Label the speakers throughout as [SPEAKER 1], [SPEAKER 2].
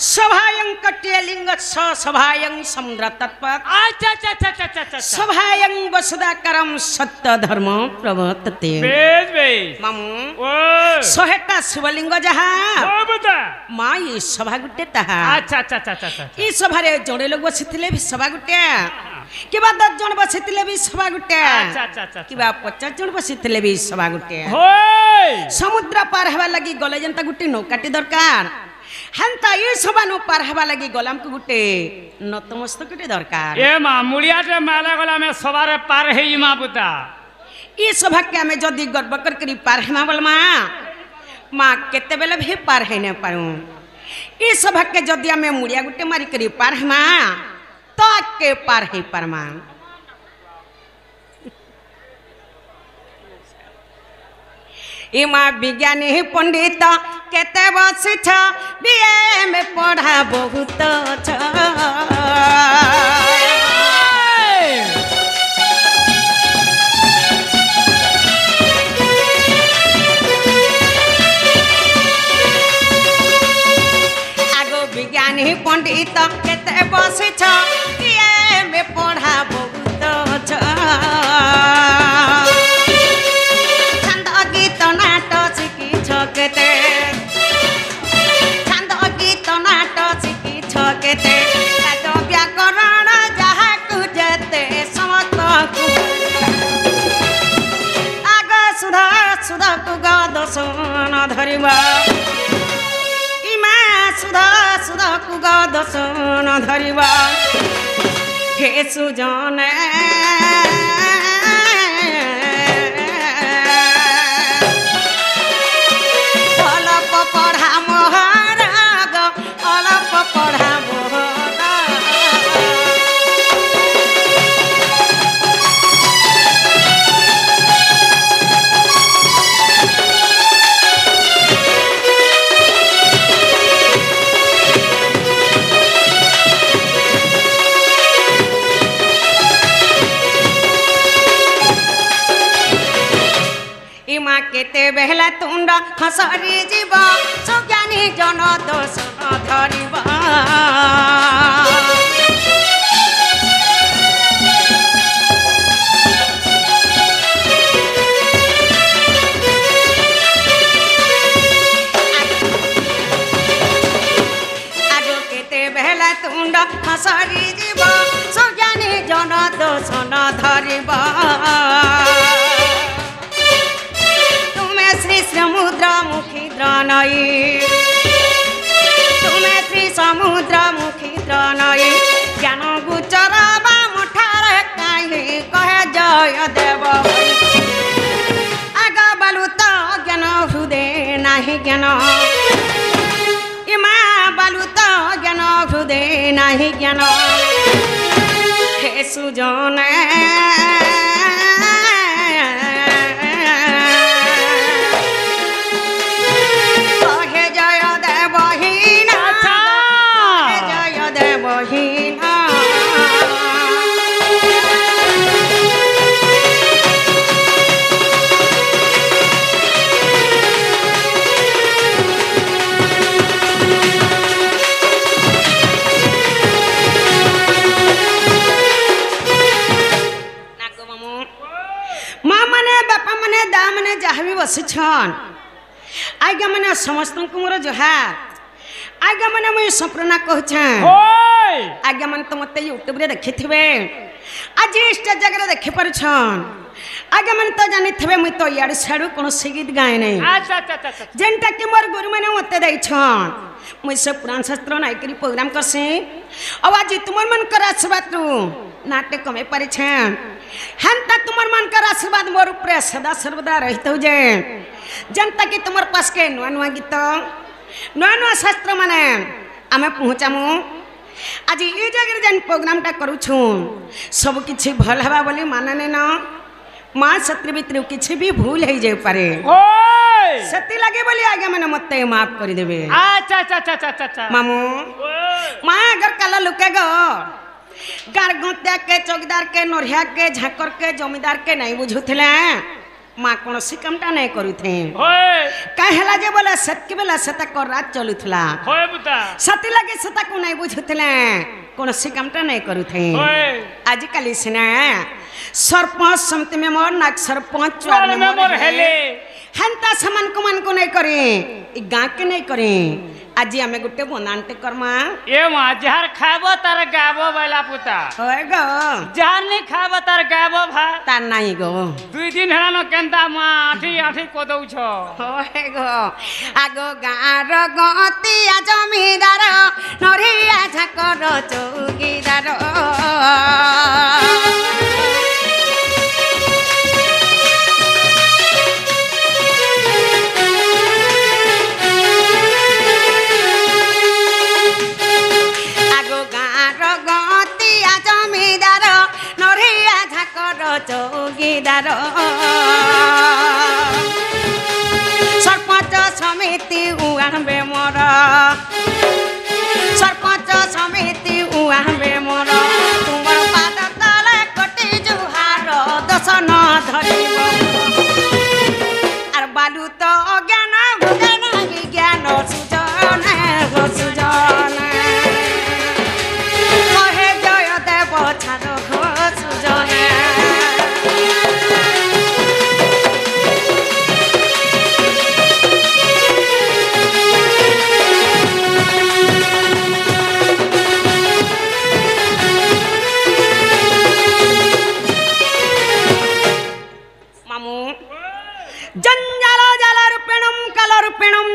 [SPEAKER 1] सभायं कट्यलिंग सभायं समुद्र तत्व
[SPEAKER 2] अच्छा
[SPEAKER 1] सभायं वसुदाकरम सत्य धर्म प्रवर्तते मामू सोहेटा शिवलिंग जहा माँ ये सभा गुटे ताहा
[SPEAKER 2] अच्छा
[SPEAKER 1] ई सभा रे जोड़े लोग बसिथिले भी सभा गुटे किबा 10 जन बसिथिले भी सभा गुटे किबा 50 जन बसिथिले भी सभा गुटे समुद्र पार हवा लगी गले जनता गुटे नौकाटी दरकार हंता ये सभा नो पार हवा लगी गलाम को गुटे नतमस्तक गुटे दरकार
[SPEAKER 2] ए मां मुड़िया रे माला गला में सवारे पार है ई मां बुता
[SPEAKER 1] ई सभा के हमें जदी गर्व कर करी पार हेमा बोल मां केते बेले भी पार है न पारू ई सभा के जदी हमें मुड़िया गुटे मारी करी पार हेमा तो के पार है परमा इमा विज्ञानी पंडित केते बसी छ बीए में पढ़ा बहुत छ आगो विज्ञानी पंडित केते बसी छ बीए में पढ़ा बहुत छ छंद गीत नाट शिखी छकेते व्याकरण जहा कुजेते समत आग सुधा सुधा को गदसन धरिबा इमा सुधा सुधा को गदसन धरिबा हे सुजने पढ़ा मोहराग अलप पढ़ा इमा केते बेहला तुंड हसरी जीव सुज्ञानी जन दोष धरिबा आगो केते बेहला तुंड हसरी जीव सुज्ञानी जन दोष धरिबा श्री समुद्र मुखी द्रनई तुम्हें श्री समुद्र मुखी द्रनई ज्ञान गुचर बा मुठार कहीं कहे जय देव आग बालू तो ज्ञान हृदय नहीं ज्ञान इमा बालू तो ज्ञान हृदय नहीं ज्ञान हे सुजने जहाँ बसी आज्ञा मैंने समस्त को मोर जोहार आज्ञा मैंने मुझे संपूर्ण कहूँ आज्ञा मैंने तो मत यूट्यूब रे देखी थे आज स्टेज जगह देखी पार्छन आज्ञा मैंने तो जानी थे मुझे तो इाड़ू सियाड़ू कौन गीत गाए नहीं जेनटा कि मोर गुरु मैंने मत देछन मुझे सब पुराण शास्त्र नाई करी प्रोग्राम करसी अब आज तुम मन कर आशीर्वाद नाट्य कमे पारे हेन्ता तुमर मन कर आशीर्वाद मोर ऊपर सदा सर्वदा रहित हो जे जनता कि तुमर पास के नुआ नुआ गीत नुआ नुआ शास्त्र माने आमे पहुँचामु आज ये जगह जेन प्रोग्रामटा करूछु सब किछि भल हवा बोली मानने न माँ सत्र भितर किछि भी भूल हो जाए पारे सती लगे बोली आगे मैंने मत माफ कर देवे मामू माँ अगर कला लुके गो गार गुंत्या के चौकीदार के नोरिया के झाकर के जमींदार के नहीं बुझुले माँ कौन सी कामटा नहीं करुथे
[SPEAKER 2] होए
[SPEAKER 1] कहला जे बोले सत्य बेला सता कर रात चलुथला
[SPEAKER 2] होए बुता
[SPEAKER 1] सती लगे सता को नहीं बुझुथले कौन सी कामटा नहीं करुथे
[SPEAKER 2] होए
[SPEAKER 1] आजिकल सिना सरपंच समिति में मोर नाक सरपंच वार्ड
[SPEAKER 2] में मोर हेले
[SPEAKER 1] हेंता समान को मन को नहीं करे ई गां के नहीं करे আজি আমি গুটে বনানতে করমা
[SPEAKER 2] ए मां जहर खाबो तार गाबो बैला पुता
[SPEAKER 1] होय गो
[SPEAKER 2] जहर नहीं खाबो तार गाबो भा
[SPEAKER 1] ता नाही गो
[SPEAKER 2] 2 दिन हेलानो केंता मां आठी आठी को दउ छ
[SPEAKER 1] होय गो আগো গাঁর গতিয়া জমিদার নরিয়া ঝাকর চৌকিদার চৌকিদার সরপঞ্চ সমিতি উড়াবে মোর সরপঞ্চ সমিতি উড়াবে মোর তোমার পাদ তলে কোটি জুহার দশন ধরিব আর বালু তো অজ্ঞান ভুগেন বিজ্ঞান সুজন সুজন কহে জয় দেব ছাড় সুজন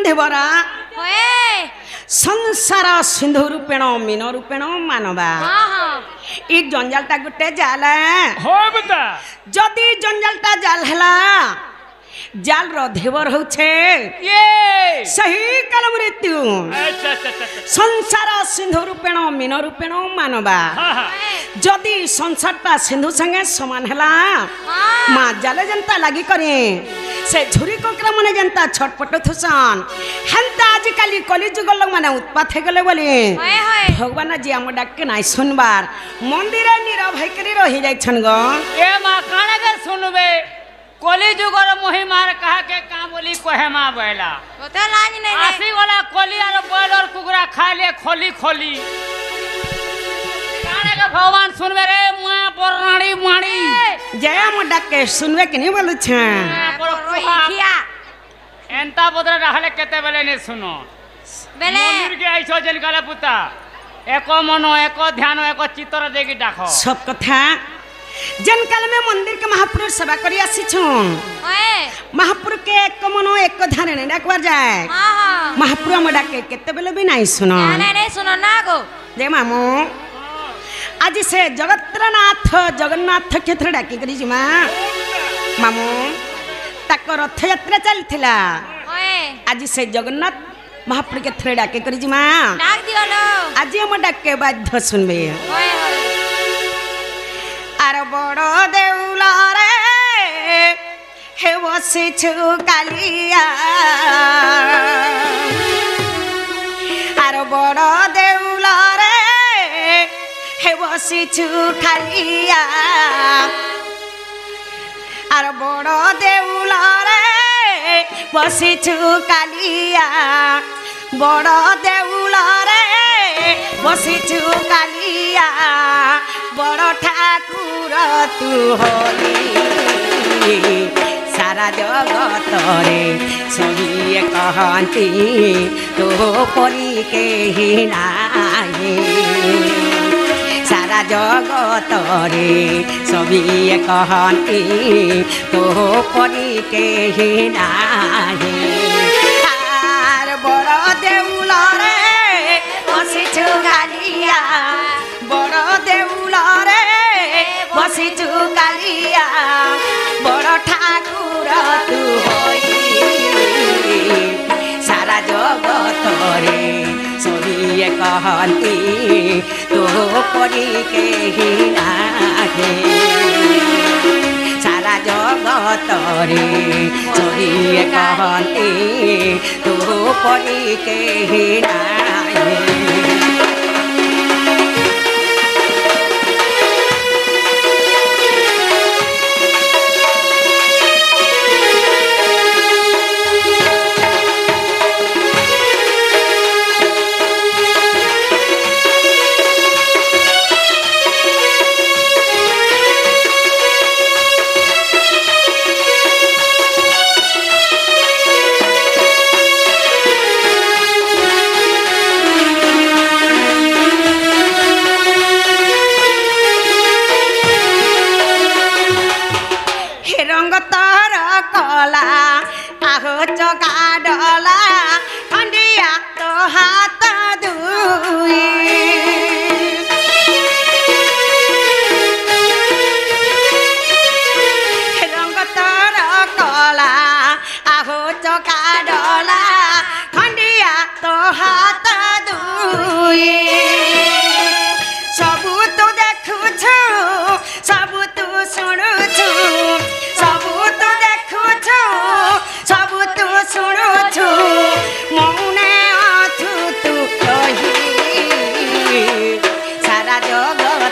[SPEAKER 1] देवरा संसार सिंधु रूपेण मीन रूपेण मानवा ई जंजालटा गुटे जाल जदि जंजालटा जाल हला जाल रो धेवर होछे सही काल मृत्यु संसार सिंधु रूपेण मीन रूपेण मानवा जदि संसारटा सिंधु संगे समान हला माँ जाले जनता लगी करे से झुरी कोकरा मने जनता छटपट थुसन हेंता आजिकल कली जुग लोग माने उत्पात हे गले बोली भगवान जी हम डाक के नाइ सुनबार मंदिर नीरव भई करी रहि जाय छन गो
[SPEAKER 2] ए मां काने के सुनबे कली जुगर महिमार कहा के का बोली कहे मां बैला
[SPEAKER 3] ओते लाज नहीं
[SPEAKER 2] आसी वाला कली और बैल और कुकरा खा ले खोली खोली काने के भगवान सुनबे रे मां परराणी माणी
[SPEAKER 1] जय हम डाक के सुनबे के नहीं बोलु छ
[SPEAKER 2] एंता बदरे रहले केते बेले ने सुनो
[SPEAKER 3] बेले
[SPEAKER 2] मंदिर के आइछो जन काले पुता एको मनो एको ध्यान एको चित्तर देगी डाखो
[SPEAKER 1] सब कथा जन काल में मंदिर के महापुरुष सेवा करी आसी छन
[SPEAKER 3] ओए
[SPEAKER 1] महापुरुष के एक मनो एक ध्यान ने डाकबार जाय
[SPEAKER 3] हां हां
[SPEAKER 1] महापुरुष हम डाके केते बेले भी नहीं सुनो
[SPEAKER 3] नहीं सुनो ना गो
[SPEAKER 1] दे मामू आज से जगन्नाथ क्षेत्र डाकी करी जिमा मामू ताको रथ यात्रा चलथिला
[SPEAKER 3] ओए
[SPEAKER 1] आज से जगन्नाथ महाप्रभु के थ्रे डाके करी जिमा
[SPEAKER 3] डाक दियो लो
[SPEAKER 1] आज हम डाके बाध्य सुनबे
[SPEAKER 3] ओए ओए
[SPEAKER 1] आर बड़ देउला रे हे बसी छु कालिया आर बड़ देउला रे हे बसी छु खालिया आर बड़ देउला रे बसी छु कालिया बड़ देउला रे बसी छु कालिया बड़ ठाकुर तू होली सारा जगत रे सभी कहती तो परी के ही नाही सारा जगत रे सभी कहती तो परी के ही नाही आर बड़ देउल रे बसिछु कालिया बड़ देउल रे बसिछु कालिया बड़ ठाकुर तू होई सारा जगत रे सभी कहती तो परी के ही नाही सारा जगत रे सभी कहती तो परी के ही नाही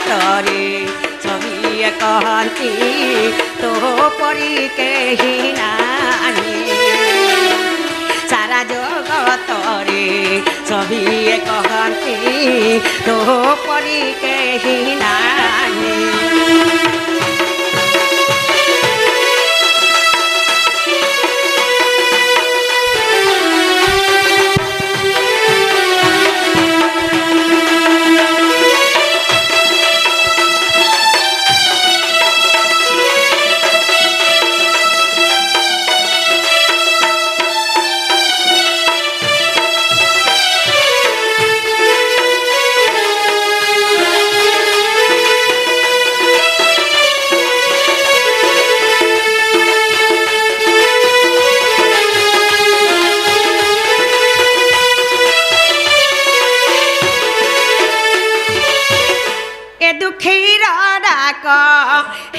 [SPEAKER 1] ଜଗତରେ ସଭିଏ କହନ୍ତି ତୋ ପରି କେହି ନାହିଁ ସାରା ଜଗତରେ ସଭିଏ କହନ୍ତି ତୋ ପରି କେହି ନାହିଁ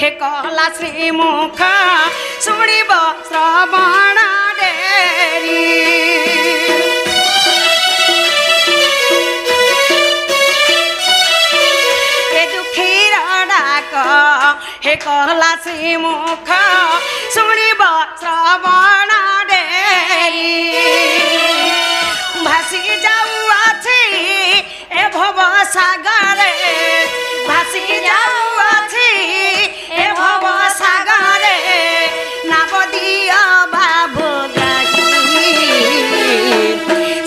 [SPEAKER 1] हे कहला श्रीमुख शुणिब श्रवण डेरी हे दुखीर डाक हे कहला श्रीमुख शुणिब श्रवण डेरी भासी जाऊआछि ए भव सागरे भासी जाऊआछि ए भव सागरे नाबदिया बाबू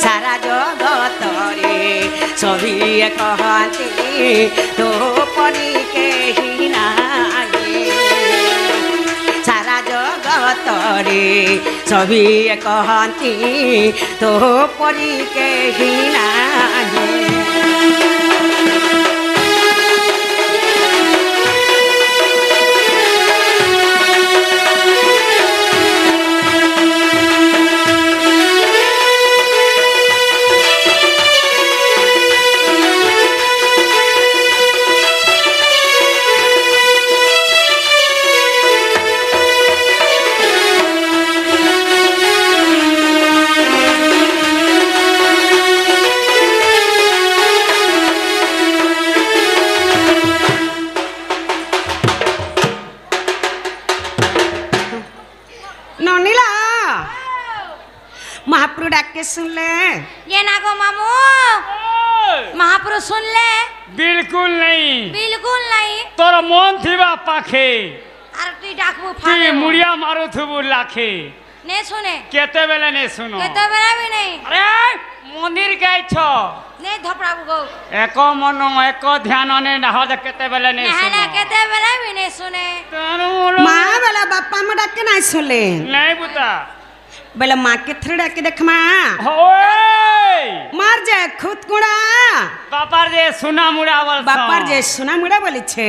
[SPEAKER 1] सारा जगतरे सभिए कहती तो परी केही नाही सारा जगतरे सभिए कहती तो परी केही नाही महाप्रभु डाके सुनले
[SPEAKER 3] ये ना गो मामू महाप्रभु सुन ले
[SPEAKER 2] बिल्कुल नहीं
[SPEAKER 3] बिल्कुल नहीं
[SPEAKER 2] तोर मन थीबा पाखे
[SPEAKER 3] अरे तू डाकबू
[SPEAKER 2] तू
[SPEAKER 3] फाड़े
[SPEAKER 2] मुड़िया मारो थुबू लाखे
[SPEAKER 3] ने सुने
[SPEAKER 2] केते बेले ने सुनो
[SPEAKER 3] केते बेला भी नहीं
[SPEAKER 2] अरे मंदिर गई छो
[SPEAKER 3] ने धपड़ाबू गो
[SPEAKER 2] एको मन एको ध्यान ने नहा दे केते बेले ने
[SPEAKER 3] नहला
[SPEAKER 2] सुनो
[SPEAKER 3] केते बेला भी नहीं सुने
[SPEAKER 1] माँ वाला बापा में डाके नहीं सुनले
[SPEAKER 2] नहीं बुता
[SPEAKER 1] बेला माँ के थ्रू डाके देख माँ
[SPEAKER 2] होए
[SPEAKER 1] मार जाए खुद कुड़ा
[SPEAKER 2] बापर जे सुना मुड़ावल
[SPEAKER 1] बापर जे सुना मुड़ा बोली छे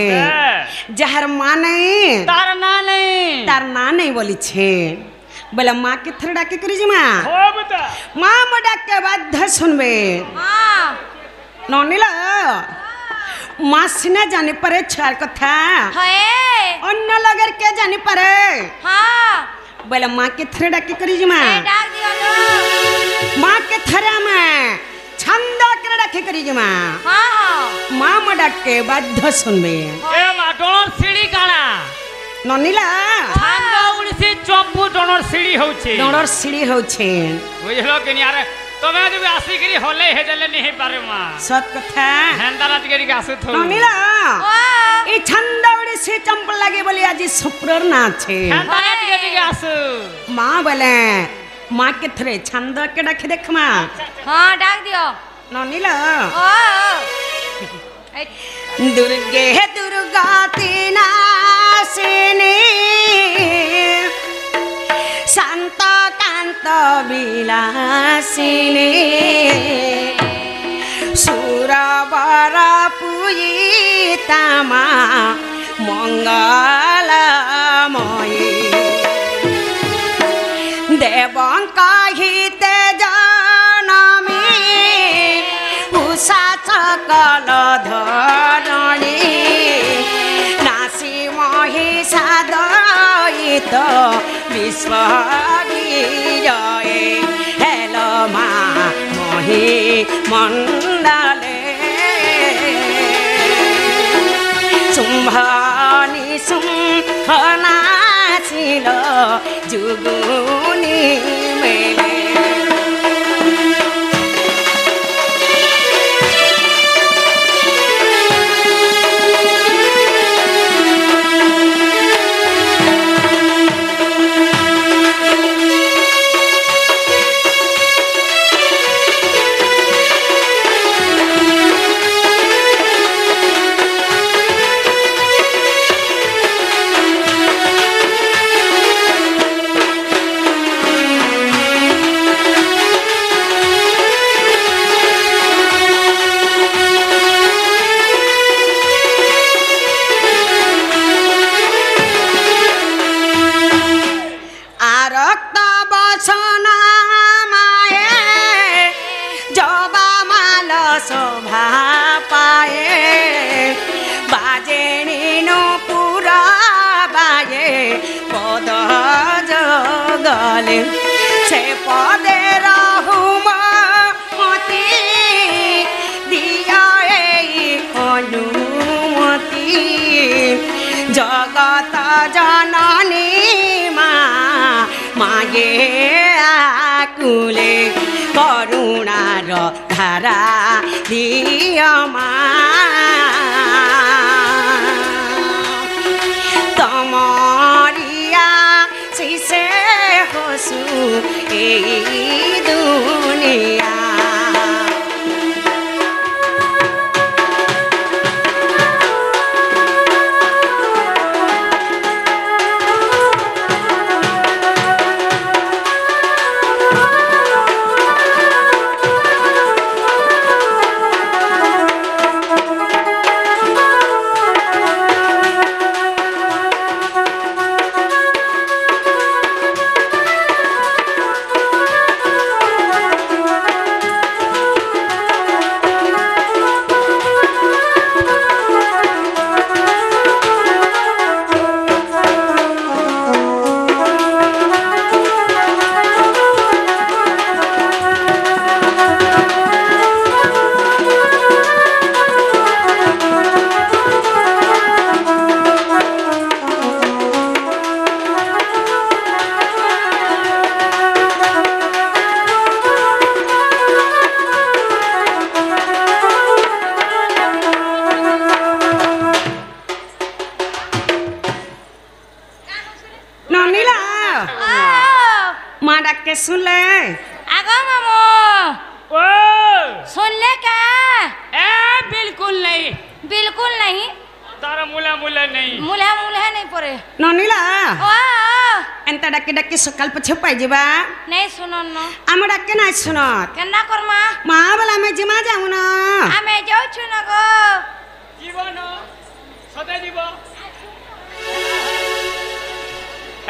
[SPEAKER 1] जहर माँ नहीं
[SPEAKER 2] तार ना नहीं
[SPEAKER 1] तार ना नहीं बोली छे बेला माँ के थ्रू डाके करी जी माँ
[SPEAKER 2] हो बुता
[SPEAKER 1] माँ में डाके बाध्य सुनबे
[SPEAKER 3] हां
[SPEAKER 1] नौनीला माँ सिना जाने परे छार कथा
[SPEAKER 3] है
[SPEAKER 1] अन्य लगर के जाने परे
[SPEAKER 3] हां
[SPEAKER 1] बोला माँ के थ्रे डाके करी जी माँ
[SPEAKER 3] डाक दियो लो
[SPEAKER 1] माँ के थरा में छंदा कर डाके करी जी माँ
[SPEAKER 3] हां
[SPEAKER 1] माँ में डाके बाध्य सुनबे
[SPEAKER 2] ए मा डोर सीढ़ी काना
[SPEAKER 1] नौनीला
[SPEAKER 2] छांगा उड़सी चंपू डोर सीढ़ी होछे
[SPEAKER 1] डोर सीढ़ी होछे
[SPEAKER 2] बुझलो कि नहीं अरे तमे जब आसी करी होले हे जले नहीं पारे माँ
[SPEAKER 1] सत कथा
[SPEAKER 2] हेंदा रात करी आसु थो
[SPEAKER 1] नौनीला
[SPEAKER 3] ओ
[SPEAKER 1] ई छंदा उड़ी से चंपल लागे बोले आज सुप्रर ना छे
[SPEAKER 2] हेंदा रात करी आसु
[SPEAKER 1] माँ बोले माँ के थ्रे छंदा के डाके देख माँ
[SPEAKER 3] हां डाक दियो
[SPEAKER 1] नौनीला
[SPEAKER 3] ओ
[SPEAKER 1] दुर्गे दुर्गा तीना सेने शांत कांत विलासिनी सुरवर पूजितामा मंगलमयी देवंका हिते जनमी उषा सकल धरणी नासी महिषा दयित विश्व विजय हेलो मा मही मंडले পায়ে বাজেনি পুরা বাজে পদ জগলে সে পদে রহুমতি দিয়া এই অনুমতি জগত জননী মা মাগে আকুলে করুণার ধারা দিয় মা তমরিয়া শিশে হসু এই দুনিয়া के सुन ले
[SPEAKER 3] आगो मामू
[SPEAKER 2] ओ
[SPEAKER 3] सुन ले क्या
[SPEAKER 2] ए बिल्कुल नहीं
[SPEAKER 3] तारा
[SPEAKER 2] मुला नहीं
[SPEAKER 3] नहीं परे
[SPEAKER 1] ननीला
[SPEAKER 3] ओ
[SPEAKER 1] एंता डके डके सकाल पछे पाई जीबा
[SPEAKER 3] नहीं सुनो न
[SPEAKER 1] आम डके ना सुनो
[SPEAKER 3] केना करमा
[SPEAKER 1] मां वाला में जिमा जाऊ न
[SPEAKER 3] आमे जाऊ छु न गो
[SPEAKER 2] जीवन सदा जीव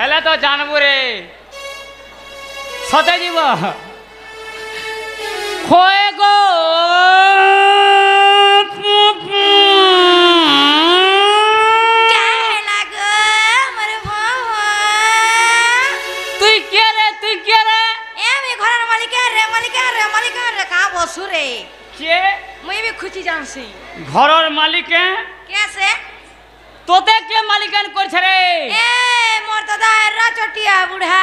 [SPEAKER 2] हेला तो जानबो रे सदा जीव खोए गो
[SPEAKER 3] सुरे
[SPEAKER 2] के
[SPEAKER 3] मैं भी खुशी जानसी
[SPEAKER 2] घरर मालिक
[SPEAKER 3] कैसे
[SPEAKER 2] तोते के मालिकन कर छरे
[SPEAKER 3] ए मोर दादा एरा चटिया बुढ़ा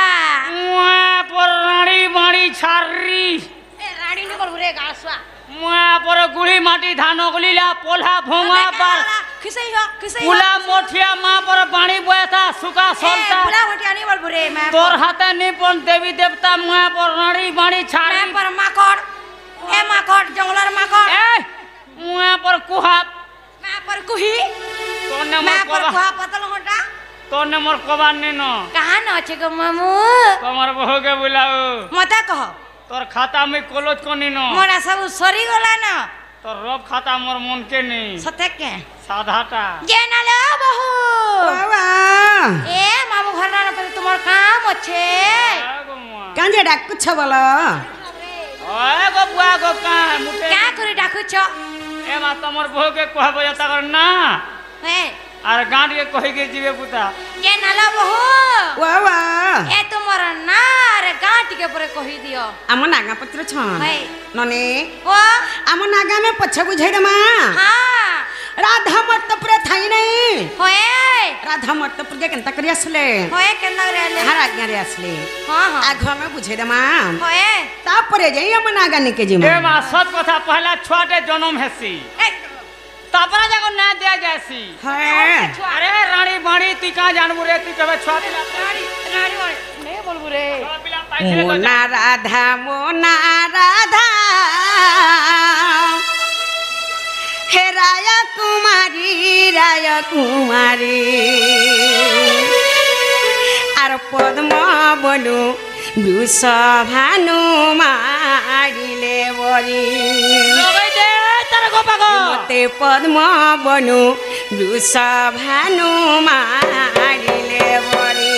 [SPEAKER 2] मुआ पर रानी बाणी छारी
[SPEAKER 3] ए रानी न कर रे गासवा
[SPEAKER 2] मुआ पर गुली माटी धानो गलीला पोला भोंगा पर
[SPEAKER 3] खिसई
[SPEAKER 2] पुला मोठिया मां पर पानी बोयाता सुका सोलता
[SPEAKER 3] पुला मोठिया नहीं बोल बुरे मैं
[SPEAKER 2] तोर हाथे निपन देवी देवता मुआ पर रानी बाणी छारी
[SPEAKER 3] मैं पर माकड़ ए माकड़ जंगलर माकड़
[SPEAKER 2] ए मुआ पर कुहा
[SPEAKER 3] मैं पर कुही
[SPEAKER 2] तोने
[SPEAKER 3] मैं
[SPEAKER 2] मोर
[SPEAKER 3] पर
[SPEAKER 2] कोबा
[SPEAKER 3] कुहा पतल होटा
[SPEAKER 2] तोने मोर कोबा नेनो
[SPEAKER 3] कहां न अछि गो मामू
[SPEAKER 2] तमर बहू के बुलाओ
[SPEAKER 3] मता कह
[SPEAKER 2] तोर खाता में कॉलेज को नीनो
[SPEAKER 3] मोरा सब सरी गला न
[SPEAKER 2] तोर रब खाता मोर मन के नहीं
[SPEAKER 3] सते के
[SPEAKER 2] साधाटा
[SPEAKER 3] जे न ले बहू
[SPEAKER 1] बाबा
[SPEAKER 3] ए मामू घर न पर तुमर काम अच्छे
[SPEAKER 1] कांजे डाकु छ बोलो
[SPEAKER 2] ओए गो बुआ गो का मुटे
[SPEAKER 3] क्या करे डाकु छ
[SPEAKER 2] ए मा तमर बहू के कहबो जता कर ना
[SPEAKER 3] ए
[SPEAKER 2] आर गांड के कहि के जीवे पुता
[SPEAKER 3] जे न ले बहू
[SPEAKER 1] बाबा
[SPEAKER 3] ए तुमर ना रे गांठ के परे कहि दियो
[SPEAKER 1] आम नागा पत्र छ
[SPEAKER 3] है
[SPEAKER 1] नने
[SPEAKER 3] ओ
[SPEAKER 1] आम नागा में पछ बुझै रे मां
[SPEAKER 3] हां
[SPEAKER 1] राधा मर्तपुर थाई नहीं
[SPEAKER 3] होए
[SPEAKER 1] राधा मर्तपुर के केनता करी आसले
[SPEAKER 3] होए केना रे ले
[SPEAKER 1] हर आज्ञा रे आसले
[SPEAKER 3] हां हां
[SPEAKER 1] आघ में बुझै रे मां
[SPEAKER 3] होए
[SPEAKER 1] तापरे जाई आम नागा निके जिमा
[SPEAKER 2] ए मा सत कथा पहला छोटे जन्म हेसी तापरा जाको ना दे जासी
[SPEAKER 1] है
[SPEAKER 2] अरे रानी बाणी तू का जानबू रे तू कबे छोटी
[SPEAKER 3] रानी नहीं बोलबू रे
[SPEAKER 1] मोना राधा हे राया कुमारी आर पद्म बनु वृषभानु मारिले बरी
[SPEAKER 2] लगै दे तार गोपागो
[SPEAKER 1] मते पद्म बनु वृषभानु मारिले बरी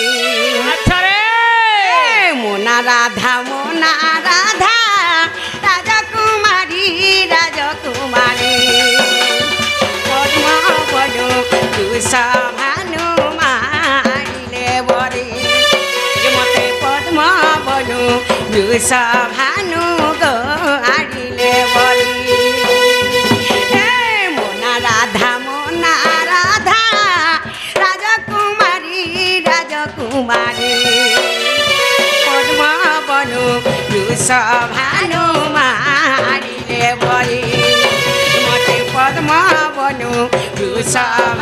[SPEAKER 2] अच्छा रे
[SPEAKER 1] मोना राधा राजा कुमारी রাজকুমারী পদ্ম বনু ভানু মারিলে বরে মতে পদ্ম বনু ভানু গাড়িলে বরে মোনা রাধা রাজকুমারী রাজকুমারী পদ্ম বনু ভানু মারিলে বরে মতে পদ্ম বনু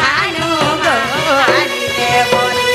[SPEAKER 1] ভানু গাড়িলে বরে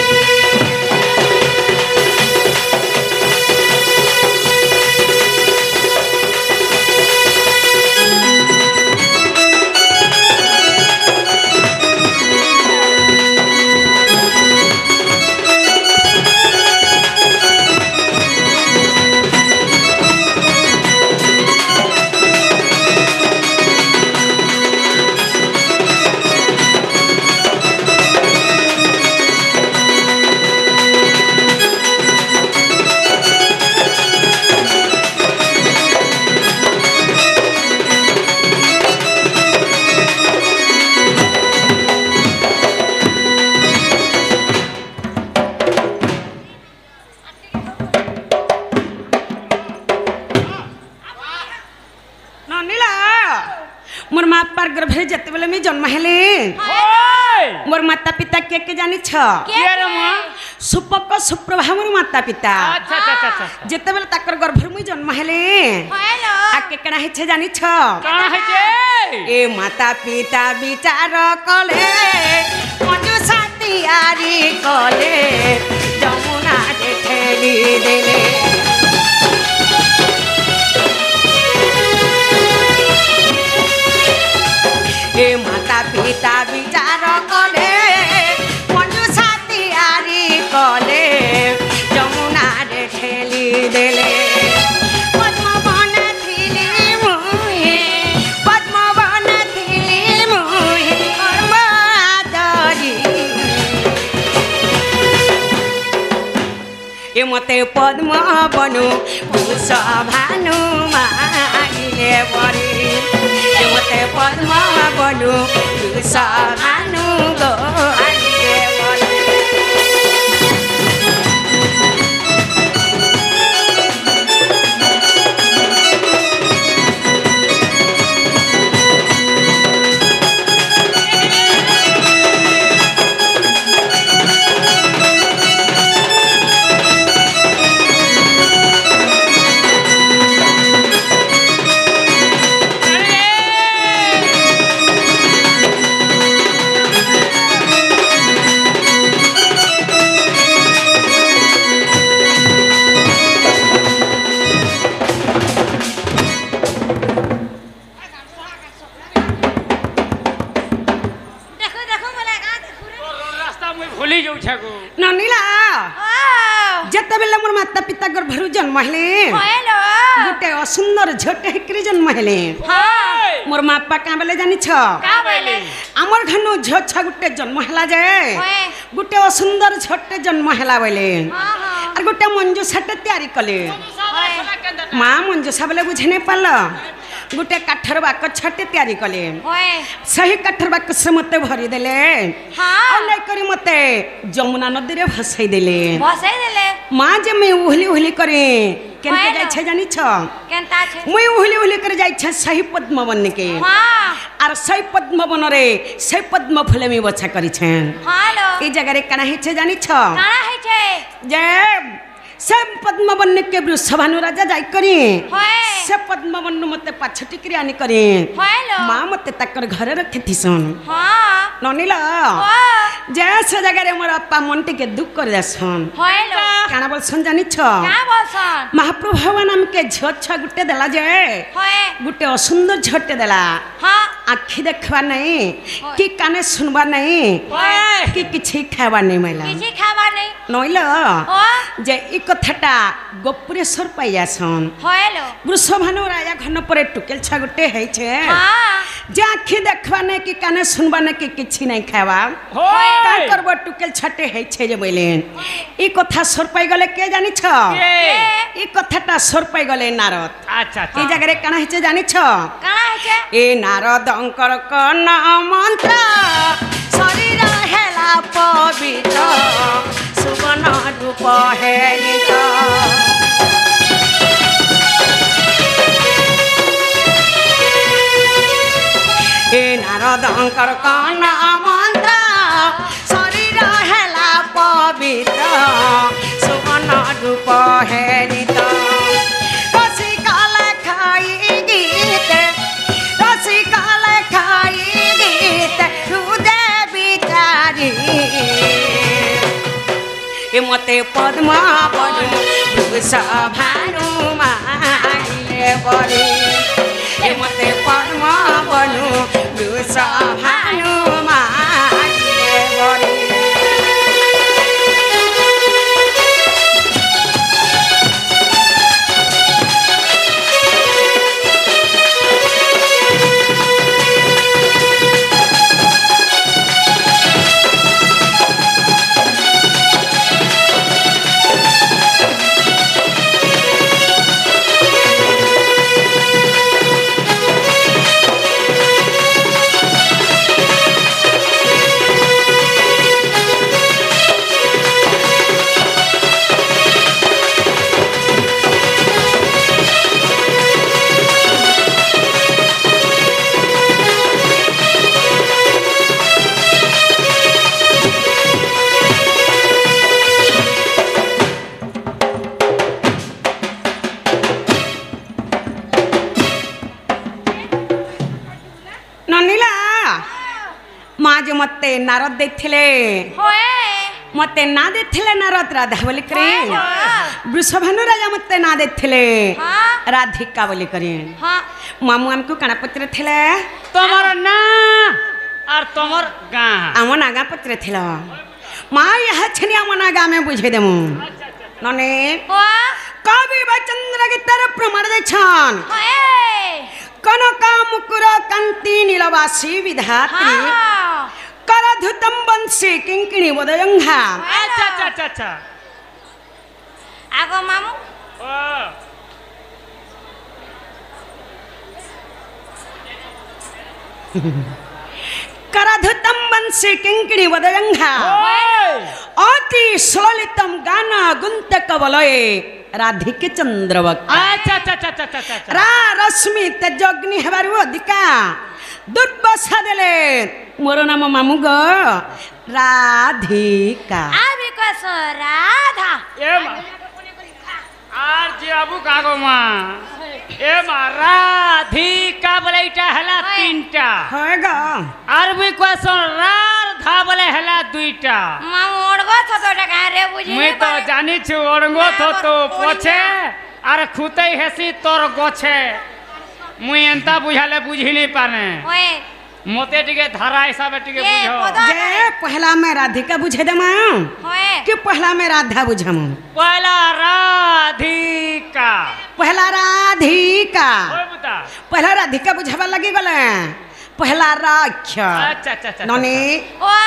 [SPEAKER 1] मोर माँ पार गर्भे जते बेले मी जन्म हेले मोर माता पिता के जानी छ सुपक सुप्रभा मोर माता पिता जते बेले ताकर गर्भर मुई जन्म हेले आ के कणा हे छ जानी छ ए माता पिता विचार कले मंजू साथियारी कले जमुना दे ठेली देले हे माता पिता विचार कले मंजू साथियारी कले जमुना रे ठेली देले पद्मवन थिली मुहे पद्मवन थिली मुहे कर्मादरी ए मते पद्म बनु भानु मारिले बरे मते पद्म बनु भानु गाड़िले बरे माता पिता गर्भरु जन्म हेले गोटे असुंदर झटे हेकरी जन्म हेले मोर मापा का बेले जानी छ आमर घनु झ छ गोटे जन्म हला जाए गोटे असुंदर झटे जन्म हला बेले और गोटे मंजूसाटे तैयारी कले माँ मंजूसा बेले बुझे नहीं पाल गोटे काठर बाक छटे तैयारी कले सही काठर बाक से मते भरी देले करी मते जमुना नदी रे भसई देले माँ जे मैं उहली उहली करे केनते जाय छ जानी छ केनता छ मैं उहली उहली करे जाय छ सही पद्म बन के आर सही पद्म बन रे सही पद्म फूले में बच्चा करी छन हालो ई जगह रे कना हे छ जानी छ कना हे छ जे सब पद्म बन के वृषभानु राजा जाय करी से पद्म बन मते पाछटी क्रियानी करी माँ मते तकर घरे रखी थीसन ननीला जैसे जगह रे मोर अपा मनटी के दुख कर देसन काना बोलसन जानी छ महाप्रभु भगवान हमके झट छ गुटे देला जे गुटे असुंदर झटे देला आखि देखबा नहीं कि काने सुनबा नहीं कि किछि खाबा नहीं मैला किछि खाबा नहीं नइला जे इ कथाटा गोपुरेश्वर पाइयासन वृषभानु राजा घन परे टुकेल छ गुटे है छे जे आखि देखवाने कि काने सुनवाने कि किछि नहीं खावा
[SPEAKER 2] होय
[SPEAKER 1] का करबो टुकेल छटे है छे जे बोले ई कथा सोर पाई गले के जानि छ ई कथाटा सोर पाई गले नारद
[SPEAKER 2] अच्छा
[SPEAKER 1] ई
[SPEAKER 2] अच्छा
[SPEAKER 1] जगह रे काना है छे जानि छ
[SPEAKER 3] काना है
[SPEAKER 1] ए नारद अंकर कन मंत्र शरीर हेला पवित्र सुवन रूप हेलित ए नारदंकर कन मंत्र शरीर हेला पवित्र सुवन रूप हेलित रसिकाल खाई गीत रसिकाल खाई गीत हृदय विचारी ए मते पद्मा बनु भानु माइले बड़ी ए मते पद्मा बनु भानु माइले बड़ी ननीला माँ जो मते नारद देथिले
[SPEAKER 3] होए
[SPEAKER 1] मते ना देथिले नारद राधा बोली करे
[SPEAKER 3] हाँ।
[SPEAKER 1] वृषभानु राजा मते ना देथिले
[SPEAKER 3] हाँ।
[SPEAKER 1] राधिका बोली करे
[SPEAKER 3] हाँ
[SPEAKER 1] मामू हमको काना पत्र थिले
[SPEAKER 2] तमर ना और तमर गां
[SPEAKER 1] आम नागा पत्र थिला माँ यह छनी आम नागा में बुझे देमु नने
[SPEAKER 3] होआ
[SPEAKER 1] कवि बचंद्र के तरफ प्रमाण दे छन
[SPEAKER 3] होए
[SPEAKER 1] कनका मुकुर कांति नीलवासी विधात्री
[SPEAKER 3] हाँ
[SPEAKER 1] करधुतम बंशी किंकिणी वदयंघा
[SPEAKER 2] अच्छा अच्छा अच्छा अच्छा
[SPEAKER 3] आगो मामू
[SPEAKER 2] ओ
[SPEAKER 1] करधुतम बंशी किंकिणी वदयंघा
[SPEAKER 2] होय
[SPEAKER 1] अति सुललितम गाना गुंतक वलय राधिके चंद्रवक
[SPEAKER 2] अच्छा अच्छा अच्छा अच्छा अच्छा
[SPEAKER 1] रा रश्मि तेजग्नि हेबारु अधिका दुर्दशा देले मोर नाम मामू ग राधिका
[SPEAKER 3] अभी को सो राधा
[SPEAKER 2] ए मा आर जी अबू कागो मा ए मा राधिका बोलेटा हला तीनटा
[SPEAKER 1] होगा
[SPEAKER 2] आर भी क्वेश्चन रार धा बोले हला दुईटा
[SPEAKER 3] मामू ओड़गो तो टका रे बुझी
[SPEAKER 2] मैं तो जानी छु ओरंगो तो पछे आर खुतई हेसी तोर गछे मुई एंता बुझाले बुझी नहीं पाने
[SPEAKER 3] होए
[SPEAKER 2] मोते टिके धारा हिसाब टिके बुझो
[SPEAKER 3] पता
[SPEAKER 1] जे पहला में राधिका बुझे दमा
[SPEAKER 3] होए
[SPEAKER 1] कि पहला में राधा बुझम
[SPEAKER 2] पहला राधिका
[SPEAKER 1] पहला राधिका
[SPEAKER 2] होय बता
[SPEAKER 1] पहला राधिका बुझावा लगी गले पहला राख्य
[SPEAKER 2] अच्छा अच्छा अच्छा
[SPEAKER 1] ननी
[SPEAKER 3] होआ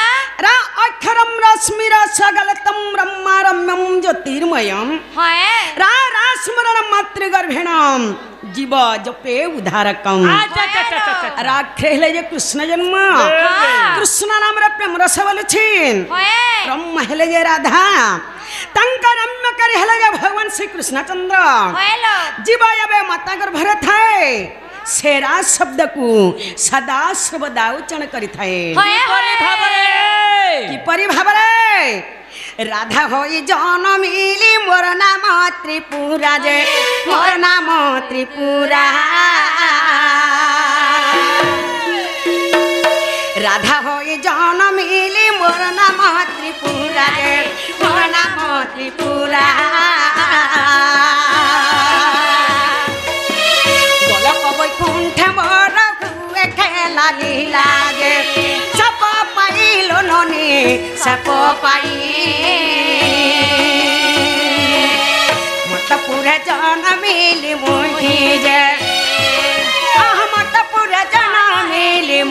[SPEAKER 1] रा अक्षरम रश्मिर सगलतम ब्रह्मारम्यम ज्योतिर्मयम
[SPEAKER 3] होए
[SPEAKER 1] रा रास्मरण मातृगर्भेण जीव जपे उद्धारकम
[SPEAKER 2] अच्छा अच्छा अच्छा अच्छा
[SPEAKER 1] रा खेले जे कृष्ण जन्म
[SPEAKER 3] हाँ।
[SPEAKER 1] कृष्ण नाम रे प्रेम रस बोलछिन
[SPEAKER 3] होए
[SPEAKER 1] ब्रह्म हेले जे राधा तंका रम्य करे हेले जे भगवान श्री कृष्णचंद्र
[SPEAKER 3] होए लो
[SPEAKER 1] जीव यबे माता गर्भरे थाए सेरा शब्द को सदा सर्वदा उच्चारण करि थाए
[SPEAKER 3] होए
[SPEAKER 2] परी भाबरे
[SPEAKER 1] किपरि भाबरे राधा होई जनमिली मोर नाम त्रिपुरा जे मोर नाम त्रिपुरा राधा होई जनमिली मोर नाम त्रिपुरा जे मोर नाम त्रिपुरा गोलक बैकुंठ मोर हुए खेला लागे सप पाइलो ननी सप पाई मत पूरा जन मिली मोही जे मत पूरा जन मिली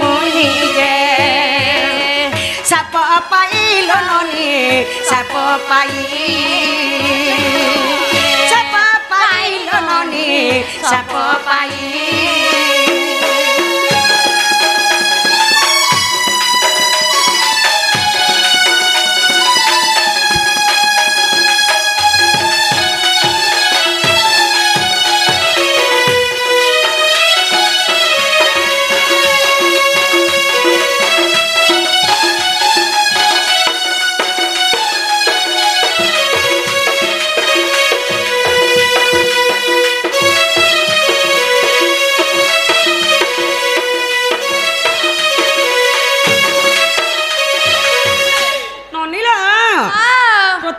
[SPEAKER 1] पाइल ननी साप पाइल ननी साप पाई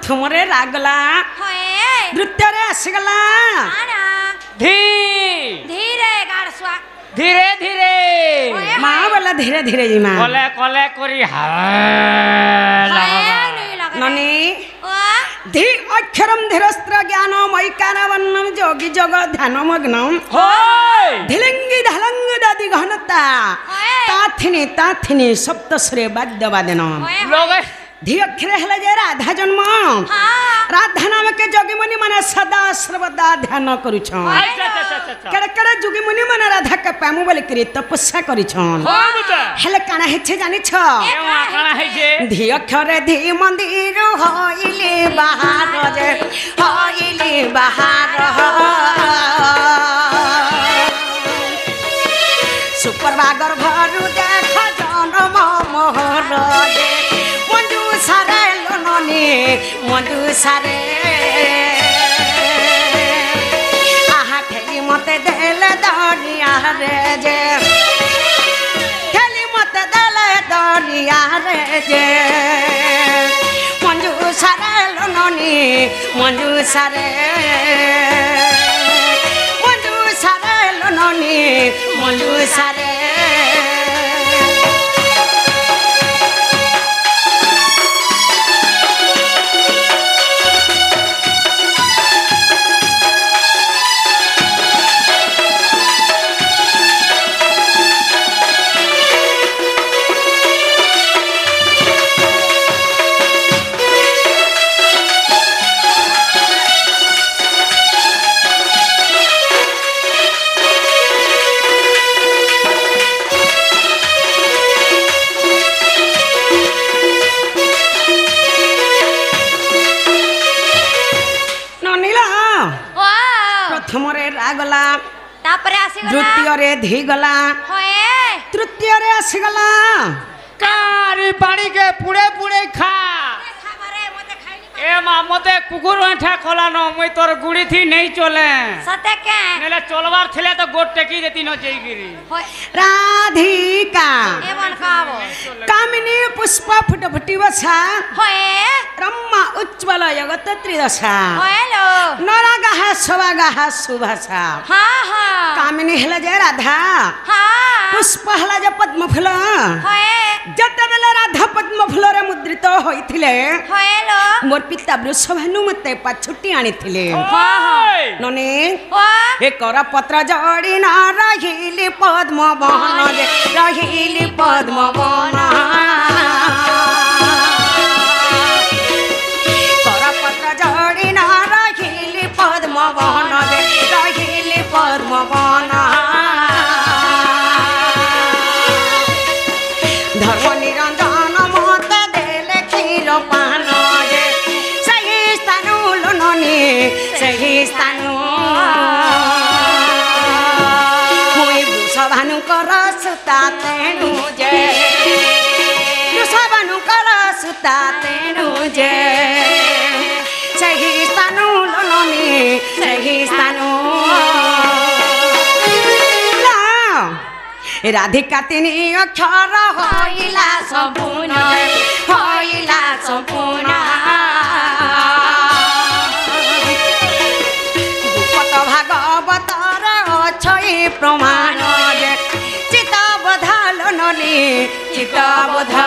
[SPEAKER 1] तुमरे रागला नृत्य रे आसगला
[SPEAKER 3] धीरे गाड़सुआ
[SPEAKER 2] धीरे धीरे
[SPEAKER 1] माँ बोला धीरे धीरे जी माँ
[SPEAKER 2] कले कले करी
[SPEAKER 1] ननी धी अक्षरम धीरस्त्र ज्ञानम ऐकानवन्नम जोगी जग ध्यानमग्नम धिलिंगी धलंग दादी घनता ताथिनी सप्तस्वरे वाद्यवादनम
[SPEAKER 2] लोग
[SPEAKER 1] धी अक्षर हेले जे राधा जन्म राधा नाम के जोगी मुनि माने सदा सर्वदा ध्यान करूछन केड़े केड़े जोगी मुनि माने राधा के पामु बोले करी तपस्या करिछन हेले काना हेछे जानि छ
[SPEAKER 2] काना हेछे
[SPEAKER 1] धी अक्षर धी मंदिर होइले बाहर जे होइले बाहर सुप्रभागर भरु देख जन्म मोहर दे मंजू सारे लोननी मंजू सारे आहा ठेली मते देले दरिया रे जे ठेली मते देले दरिया रे जे मंजू सारे लोननी मंजू सारे लोननी मंजू सारे द्वितीय रे धी गला तृतीय रे आसीगला
[SPEAKER 2] कारी पानी के पुड़े पुड़े खा ए मां मते कुकुर अंठा खोला न मई तोर गुड़ी थी नहीं चले
[SPEAKER 3] सते के
[SPEAKER 2] नेले चलवार थिले तो गोट टेकी देती न जईगिरी
[SPEAKER 1] राधिका
[SPEAKER 3] एवन काबो
[SPEAKER 1] कामिनी पुष्प फुटफुटी वसा
[SPEAKER 3] होए
[SPEAKER 1] ब्रह्मा उज्ज्वल जगत त्रिदशा
[SPEAKER 3] होएलो
[SPEAKER 1] नरगाह सवागाह सुभाषा
[SPEAKER 3] हां हां
[SPEAKER 1] कामिनी हेले जे राधा
[SPEAKER 3] हां
[SPEAKER 1] पुष्प हेले जे पद्म फूल
[SPEAKER 3] होए
[SPEAKER 1] जते बेले राधा पद्म फूल रे मुद्रित होइथिले
[SPEAKER 3] होएलो
[SPEAKER 1] मोर पिता वृषभानु मते पाछुटी आनिथिले नने ए कर पत्र जड़ी ना रहिली पद्म बहन जे रहिली पद्म बहन कर पत्र जड़ी ना रहिली पद्म बहन जे रहिली पद्म बहन धर्म निरंजन मते देले क्षीर पान सही स्थानु मुई वृषभानु कर सुता तेणु जे वृषभानु कर सुता तेणु जे सही स्थानु लोनी सही स्थानु राधिका तिनी अक्षर होइला सम्पूर्ण होइला सम्पूर्ण भागवतर अछई प्रमाण जे चित बधाल ननी चित बधा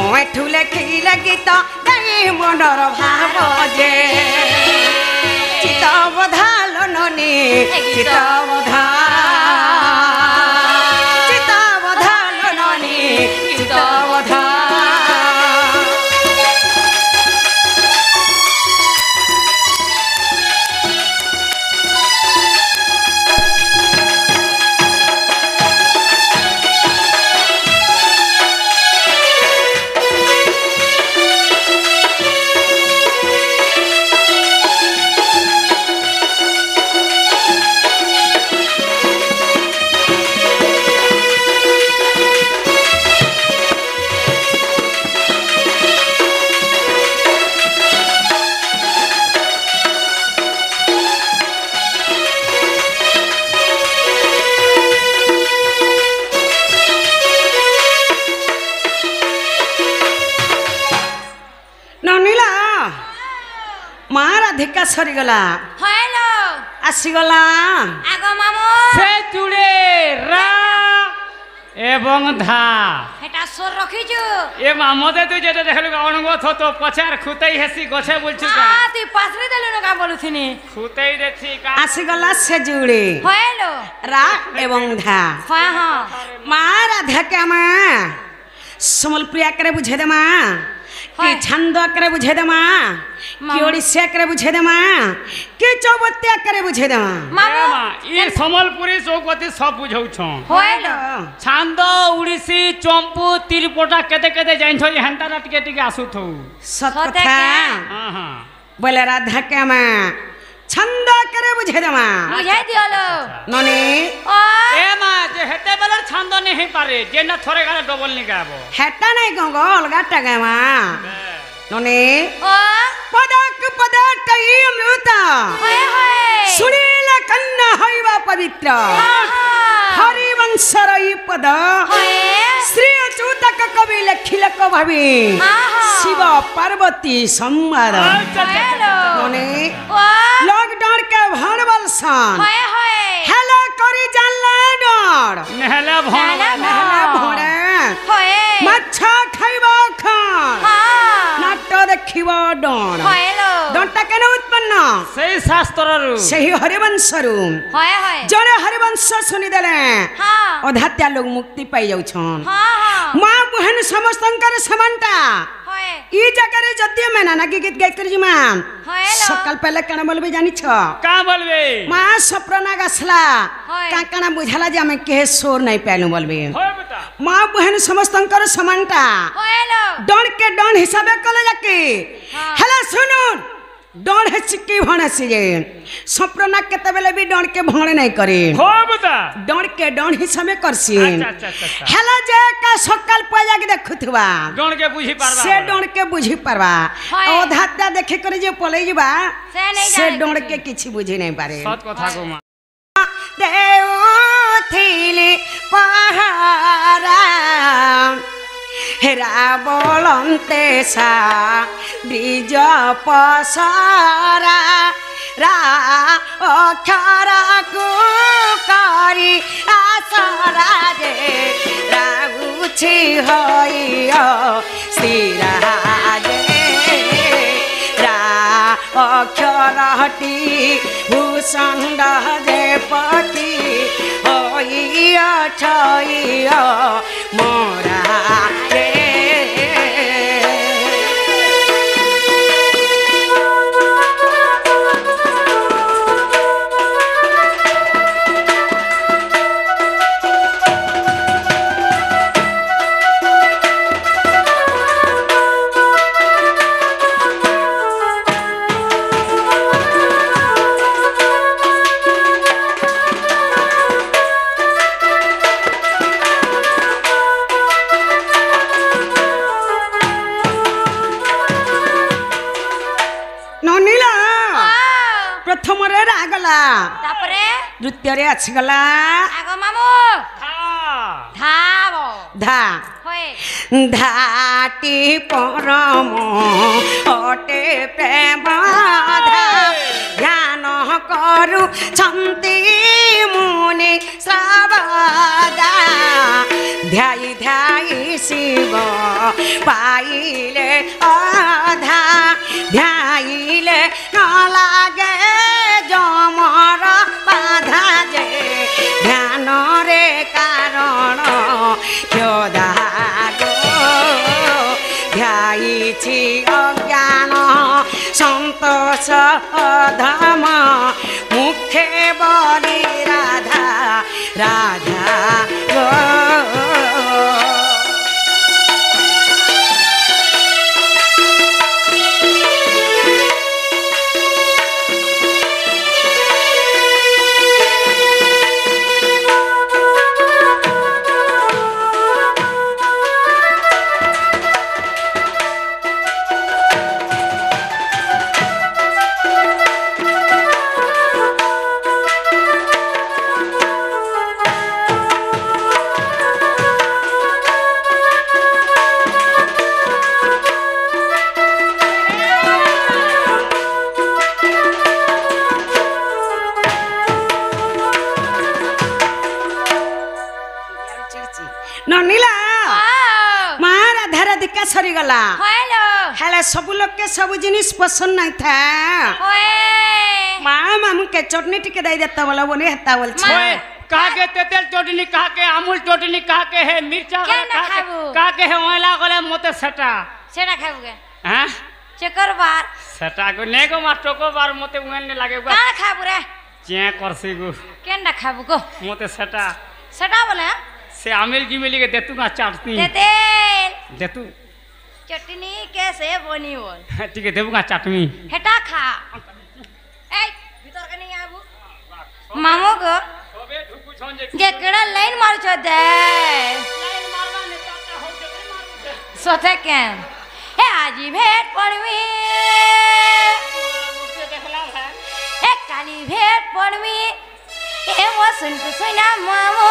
[SPEAKER 1] ओठू लेखिले गीत गई मनर भाव जे चित बधाल ननी चित बधा चित बधाल ननी সরিগলা
[SPEAKER 3] হ্যালো
[SPEAKER 1] আসিগলা
[SPEAKER 3] আগ মামু
[SPEAKER 2] সে জুড়ে রা এবং ধা
[SPEAKER 3] এটা সর রখিছু
[SPEAKER 2] এ মামদে তুই যেটা দেখলু অনঙ্গ থতো পছে আর খুতেই হেসি গছে বলছু কা
[SPEAKER 3] তুই পাশরে দেলু না কা বলুছিনি
[SPEAKER 2] খুতেই দেখছি কা
[SPEAKER 1] আসিগলা সে জুড়ে
[SPEAKER 3] হ্যালো
[SPEAKER 1] রা এবং ধা
[SPEAKER 3] হ্যাঁ হ্যাঁ
[SPEAKER 1] মা রাধা কে মা সম্বলপুরি আকারে বুঝে দে মা কি ছন্দ আকারে বুঝে দে মা কি ওড়িশা আকারে বুঝে দে মা কি চৌবত্তি আকারে বুঝে দে মা
[SPEAKER 3] মামু
[SPEAKER 2] মা ই সম্বলপুরি চৌকতি সব বুঝাউছ
[SPEAKER 3] হ্যালো
[SPEAKER 2] ছান্দ উড়িষি চম্পু তিরপটা কেতে কেতে জাইছ হেন্তাটা টিকে টিকে আসুথু
[SPEAKER 1] সত
[SPEAKER 3] সতে
[SPEAKER 1] কথা
[SPEAKER 3] কে?
[SPEAKER 2] হ্যাঁ হ্যাঁ
[SPEAKER 1] বলে রাধা কে মা ছন্দ আকারে বুঝে দে মা
[SPEAKER 3] বুঝাই দিওলো
[SPEAKER 1] ননি
[SPEAKER 3] ও
[SPEAKER 2] এ মা যে হেতে বেলার ছান্দ নেই পারে যে না থরে গালে ডবল নি গাবো
[SPEAKER 1] হেটা নাই গঙ্গ অলগা টাকা মা ননি
[SPEAKER 3] ও
[SPEAKER 1] পদক পদকই অমৃত
[SPEAKER 3] হয় হয়
[SPEAKER 1] শুনিলে কন্যা হইবা পবিত্র হরিবংশর এই পদ
[SPEAKER 3] হয়
[SPEAKER 1] শ্রী অচ্যুতক কবি লেখিলক ভাবি শিব পার্বতী সম্মাদ
[SPEAKER 3] হ্যালো
[SPEAKER 1] ননি
[SPEAKER 3] ও
[SPEAKER 1] লকডাউন के भणबल सन
[SPEAKER 3] হয় হয়
[SPEAKER 1] हेला करी जानला डर
[SPEAKER 2] নেহলে ভন
[SPEAKER 3] নেহলে
[SPEAKER 1] हेला भणे
[SPEAKER 3] হয়
[SPEAKER 1] মাছা খাইবা খান
[SPEAKER 3] হ্যাঁ
[SPEAKER 1] নাট দেখিব ডর
[SPEAKER 3] হ্যালো
[SPEAKER 1] ডরটা কেন উৎপন্ন
[SPEAKER 2] সেই শাস্ত্ররু
[SPEAKER 1] ସେହି ହରିବଂଶରୁ
[SPEAKER 3] হয় হয়
[SPEAKER 1] ଜଣେ ହରିବଂଶ ଶୁଣିଦେଲେ
[SPEAKER 3] হ্যাঁ
[SPEAKER 1] ଅଧାତ୍ୟା ଲୋକ ମୁକ୍ତି ପାଇଯାଉଛନ୍
[SPEAKER 3] হ্যাঁ হ্যাঁ
[SPEAKER 1] ମା ବୁହେନ ସମସ୍ତଙ୍କର ସମାନଟା
[SPEAKER 3] হয়
[SPEAKER 1] ଇ ଜାଗାରେ ଯଦି ଆମେ ନାନାକି ଗୀତ ଗାଇ କରି ଯିମା
[SPEAKER 3] হ্যালো
[SPEAKER 1] ସକାଳ ପାଇଲେ କାଣା ବୋଲବେ ଜାଣିଛ
[SPEAKER 2] কা বলবে
[SPEAKER 1] মা স্বপ্ননাগ আসলা
[SPEAKER 3] হয়।
[SPEAKER 1] কাকানা বুঝালা যে আমি কেহে সোর নাই পাইলু বলবে
[SPEAKER 2] হয় বেটা
[SPEAKER 1] মা বুহেন সমস্তঙ্কর সমানটা
[SPEAKER 3] হ্যালো
[SPEAKER 1] ডন কে ডন হিসাবে কলে যাকে
[SPEAKER 3] হ্যাঁ।
[SPEAKER 1] হেলা শুনুন ডন হে চিকি ভণাসি যে স্বপ্ননাগ কেতেবেলে বি ডন কে ভণ নাই করে
[SPEAKER 2] হয় বেটা
[SPEAKER 1] ডন কে ডন হিসাবে করছি
[SPEAKER 2] আচ্ছা আচ্ছা আচ্ছা
[SPEAKER 1] হেলা যে কা সকাল পাইয়াকে দেখুথবা
[SPEAKER 2] জনকে বুঝি পারবা
[SPEAKER 1] সে ডন কে বুঝি পারবা
[SPEAKER 3] হয়।
[SPEAKER 1] অধাত্য়া দেখি করে যে পলাই যাবা
[SPEAKER 3] সে নেই
[SPEAKER 1] সে
[SPEAKER 3] জানে
[SPEAKER 1] ডন কে কিছু বুঝি নাই পারে
[SPEAKER 2] সৎ কথা গো মা
[SPEAKER 1] দেউথিলি পাহারা হেরা বলন্তে সা ব্রিজ পসরা রা অক্ষরকু করি আসরা যে রাগুছি হইয় শ্রীরাজে রা অক্ষরটি ভূষণ্ড যে পতি হইয় ছইয় মোরা রে ନନିଲା ପ୍ରଥମରେ ରାଗଲା
[SPEAKER 3] তারপরে
[SPEAKER 1] ଦ୍ୱିତୀୟରେ ଆସିଗଲା
[SPEAKER 3] আগ মামু
[SPEAKER 2] হ্যাঁ
[SPEAKER 3] ধাব
[SPEAKER 1] ଧା
[SPEAKER 3] হয়
[SPEAKER 1] ধাটি পরম অটে প্ରେମ ଧା ଧ୍ୟାନ କରୁଛନ୍ତି ମୁନି ଶ୍ରବଦା ଧ୍ୟାଇ ଧ୍ୟାଇ ଶିବ ପାଇଲେ ଅଧା ଧ୍ୟାଇଲେ ନ ଲାଗେ ଜମର ବାଧା ଯେ ଧ୍ୟାନରେ କାରଣ କ୍ଷଦାଗ ଧ୍ୟାଇଛି ଅଜ୍ଞାନ ସନ୍ତୋଷ ଧାମ ମୁଖେ ବଲି ରାଧା ରାଧା ଗୋ ନନିଲା
[SPEAKER 3] ହଁ
[SPEAKER 1] ମା ରାଧା ରାଧିକା ସରିଗଲା
[SPEAKER 3] হ্যালো
[SPEAKER 1] ହେଲେ ସବୁ ଲୋକେ ସବୁ ଜିନିଷ ପସନ୍ଦ ନାହିଁ ଥା
[SPEAKER 3] হয়
[SPEAKER 1] ମା ମାମୁକେ ଚଟନି ଟିକେ ଦେଇ ଦେତା ବୋଲା ବନେ ହେତା ବୋଲଛି
[SPEAKER 2] ओए कहा के तेतेल चटनी कहा के अमूल चटनी कहा के है मिर्चा
[SPEAKER 3] क्या ना खाबू?
[SPEAKER 2] कहा के है ओला गले मोते सेटा
[SPEAKER 3] সেটা খাবুগে
[SPEAKER 2] हैं
[SPEAKER 3] চেকর বার
[SPEAKER 2] सेटा को नेगो मास्टर को बार मोते उंगल ने लागे गो
[SPEAKER 3] কার খাবু রে
[SPEAKER 2] चे करसी गो
[SPEAKER 3] কেনটা খাবু গো
[SPEAKER 2] मोते सेटा
[SPEAKER 3] সেটা বলে
[SPEAKER 2] से अमिल गिमिली के देतु ना चाटनी
[SPEAKER 3] তেতেল
[SPEAKER 2] देतु
[SPEAKER 3] চটনি কেসে বনি বল
[SPEAKER 2] ठीक है देबू ना चटनी
[SPEAKER 3] হেটা খা এই ভিতর কে নিয়ে আবু মামু গো
[SPEAKER 2] सबे ढुकु छन जे
[SPEAKER 3] কেকড়া লাইন মারছ দে
[SPEAKER 2] लाइन मारवा ने चाटा हो जे मारू
[SPEAKER 3] সতে কেন এ আজি ভেট পড়বি
[SPEAKER 2] से देखला है
[SPEAKER 3] এ কালি ভেট পড়বি এ মসুন কুসইনা মামু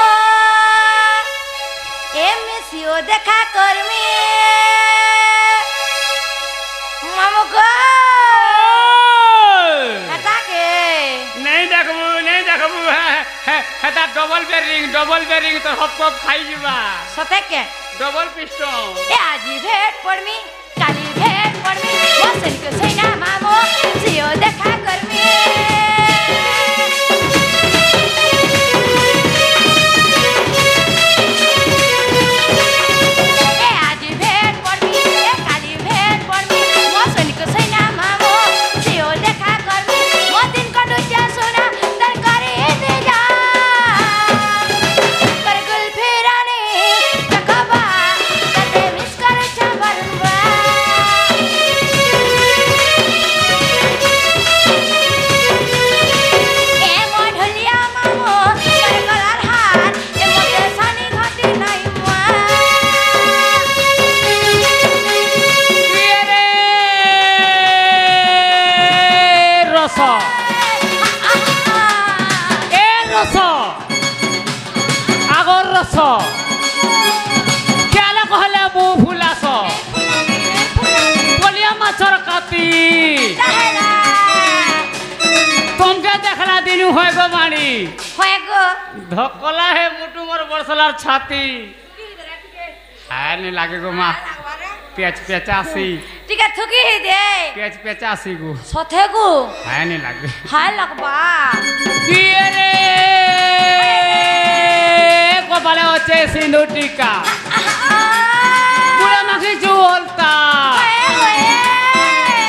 [SPEAKER 3] এ মিসিও দেখা করবি মামু গো তাকে
[SPEAKER 2] नहीं देखबू है ता डबल बेरिंग तो हप हप खाई जीवा
[SPEAKER 3] সতে কেন
[SPEAKER 2] डबल पिस्टन
[SPEAKER 3] এ আজি ভেট পড়বি কালি ভেট পড়বি মসুন কুসইনা মামু সিও দেখা করবি এ আজি ভেট পড়বি এ কালি ভেট পড়বি মসুন কুসইনা মামু সিও দেখা করবি মদিন কটু যা সোনা তর করে দে যা पर गुल फेराने तकबा कते मिस कर चबरबा ए मोढलिया मामो कर कलर हार ए मोटे सानी घाटी नाही मुआ
[SPEAKER 2] रस ए रस आगर रस क्या कहले मु फुलास बलिया माछर काती तुमके देखला दिन होय गो माणी
[SPEAKER 3] होय गो
[SPEAKER 2] धकला है मुटु मोर बरसलार छाती हाय नहीं लागे गो माँ पेच पेचासी
[SPEAKER 3] ठीक है थुकी दे
[SPEAKER 2] पेच पेचासी गो
[SPEAKER 3] सथे गो
[SPEAKER 2] हाय नहीं लागे
[SPEAKER 3] हाय लगबा
[SPEAKER 2] किए रे कपाले होचे सिंदूर टीका बुढ़ा माखी चुलता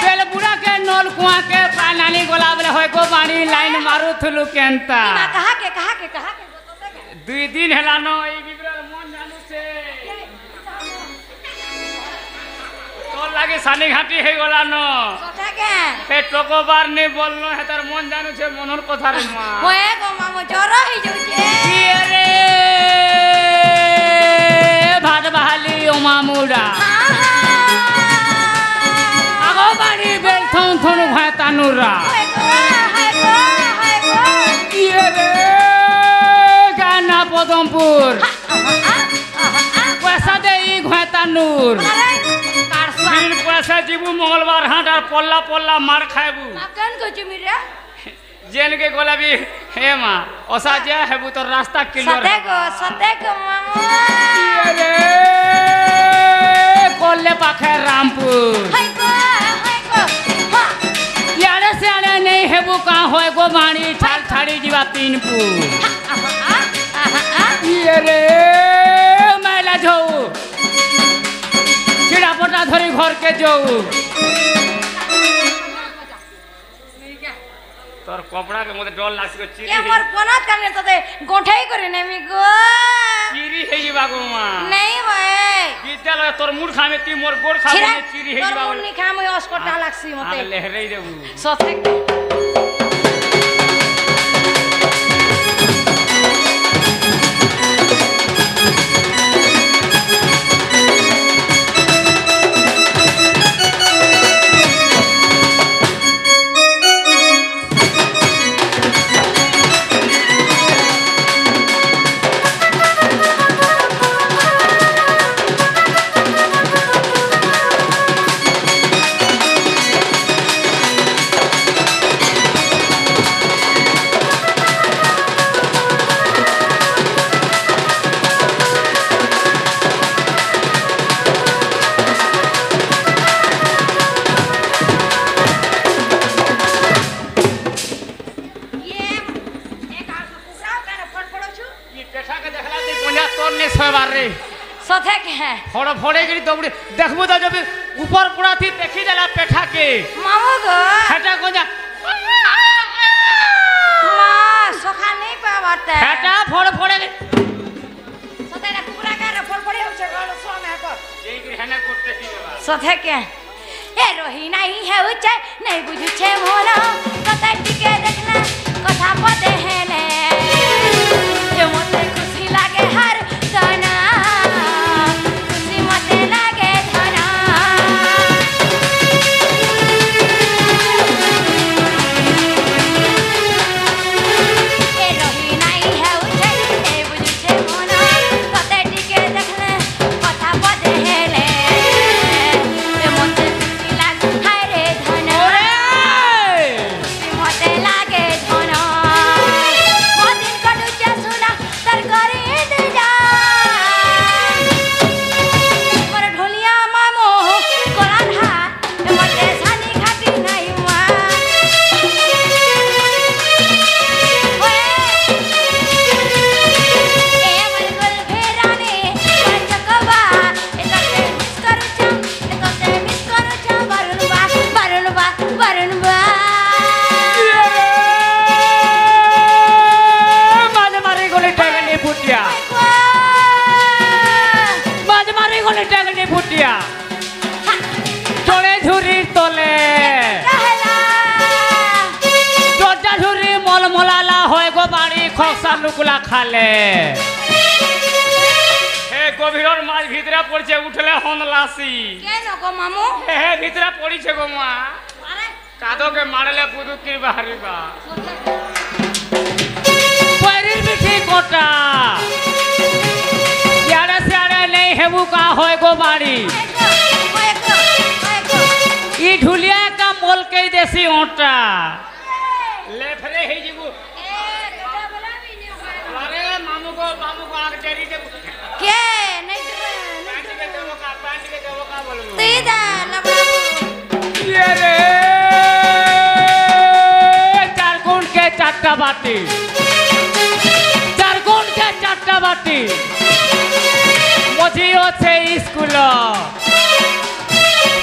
[SPEAKER 2] पहले बुढ़ा के नल कुआं के पानी गोला बोले होय गो पानी लाइन मारू थुलु केंता
[SPEAKER 3] कहा के
[SPEAKER 2] दुई दिन हेला न ई बिगड़ल मन जानू से तो लागे सानी घाटी हे गोला न
[SPEAKER 3] सथे के
[SPEAKER 2] हे टोको बार ने बोलनो हे तार मन जानू छे मनर কথা रे मा
[SPEAKER 3] होय गो मामो जर ही जोचे
[SPEAKER 2] किए रे भात बहाली ओ मामुडा आगो बाड़ी बेल थौन थौन भाई तानुरा किए रे गाना पदमपुर पैसा दे ई घाय तानुर फिर पैसा जीबू मंगलवार हाट और पल्ला पल्ला मार खाएबू जेन के गोला भी हे माँ ओसा जे हेबू तो रास्ता क्लियर
[SPEAKER 3] सते गो मामो
[SPEAKER 2] रे कोल्ले पाखे रामपुर यारे से आने नहीं हेबू कहाँ होए गो माणी छाल छाड़ी जीवा तीनपुर ये रे मैला जाऊ छिड़ा पोटा धरी घर के जाऊ तोर कपड़ा के मते डर लासी को चिरी
[SPEAKER 3] ये मोर पनत करने तो गोठाई करे नेमी गो
[SPEAKER 2] चिरी हे जीवा गो माँ
[SPEAKER 3] नहीं भाई
[SPEAKER 2] विद्यालय तोर मुड़ खामे ती मोर गोड़ खामे चिरी हे जीवा
[SPEAKER 3] मुन्नी खाम अस्पताल लागसी मते
[SPEAKER 2] लहरे देबू
[SPEAKER 3] सथे
[SPEAKER 2] के देखला दे कोना तोर ने सोबार रे
[SPEAKER 3] सथे के है
[SPEAKER 2] फोड़ फोड़े गिरी दौड़ी देखबो त जब ऊपर पुरा थी देखी देला पेठा के
[SPEAKER 3] मामू गो
[SPEAKER 2] हेटा कोना
[SPEAKER 3] मां सोखा नहीं पावते
[SPEAKER 2] हेटा फोड़ फोड़े
[SPEAKER 3] सथे ना कुकुरा का रे फोड़ फोड़े होछे गलो सो में को
[SPEAKER 2] जेई गिरी हेने कोटे की
[SPEAKER 3] सथे के ए रोही नहीं है उचे नहीं बुझु छे मोला कते टिके देखना कथा पते है ने ये मते खुशी लागे हर गाना खुशी मते लागे धना ए रोही नहीं है उचे नहीं बुझु छे मोला कते टिके देखना कथा पते है ने ये मते खुशी लागे हाय रे धना मते लागे धना मदिन कटु जा सुना तरकारी दे जा पर ढोलिया मामो कोलान हा मते सानी खाती नहीं हुआ ओए ए मन गोल फेराने पंचकवा एकते मिस करू चा वरुण बा
[SPEAKER 2] माज मारे गोले टगने फुटिया माज मारे गोले टगने फुटिया चोड़े झुरी तोले
[SPEAKER 3] कहला
[SPEAKER 2] चोटा झुरी मोल मोलाला होय गो बाड़ी खक्सा लुकुला खाले हे गभीरर माछ ভিতরে পড়ছে উঠলে হনলাসি
[SPEAKER 3] কেন গো মামু
[SPEAKER 2] হে ভিতরে পড়িছে গো মা
[SPEAKER 3] আরে
[SPEAKER 2] কাদোকে মারলে পুদুকির বাহারিবা पैरिर बिठी कोटा यारे सियारे नहीं हेबू का होय गो बाड़ी ई ढुलिया का मोल के देसी ओटा लेफरे हे जीबू अरे मामू को आग तेरी दे
[SPEAKER 3] के नहीं
[SPEAKER 2] पांच के देवो का बोलबो
[SPEAKER 3] तीदा लबड़ाबू
[SPEAKER 2] ये रे चार गुण के चाटा बाटी बाटी मझी होते स्कूल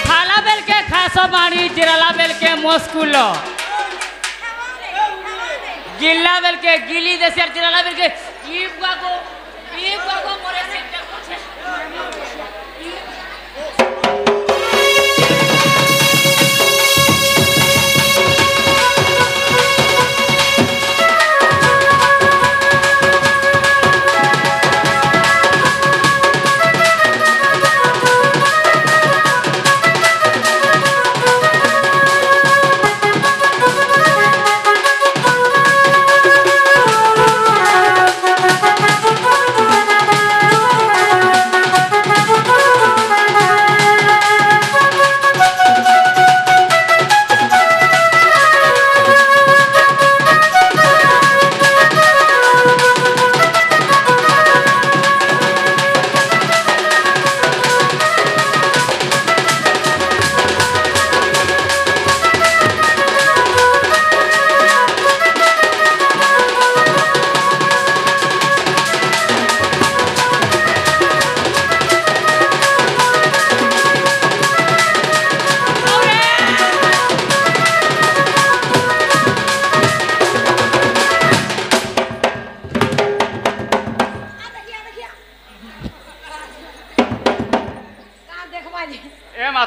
[SPEAKER 2] खाला बेल के खासो बाड़ी जिराला बेल के मोस्कुल गिल्ला बेल के गिली देसी जिराला बेल के ई बागो मोरे से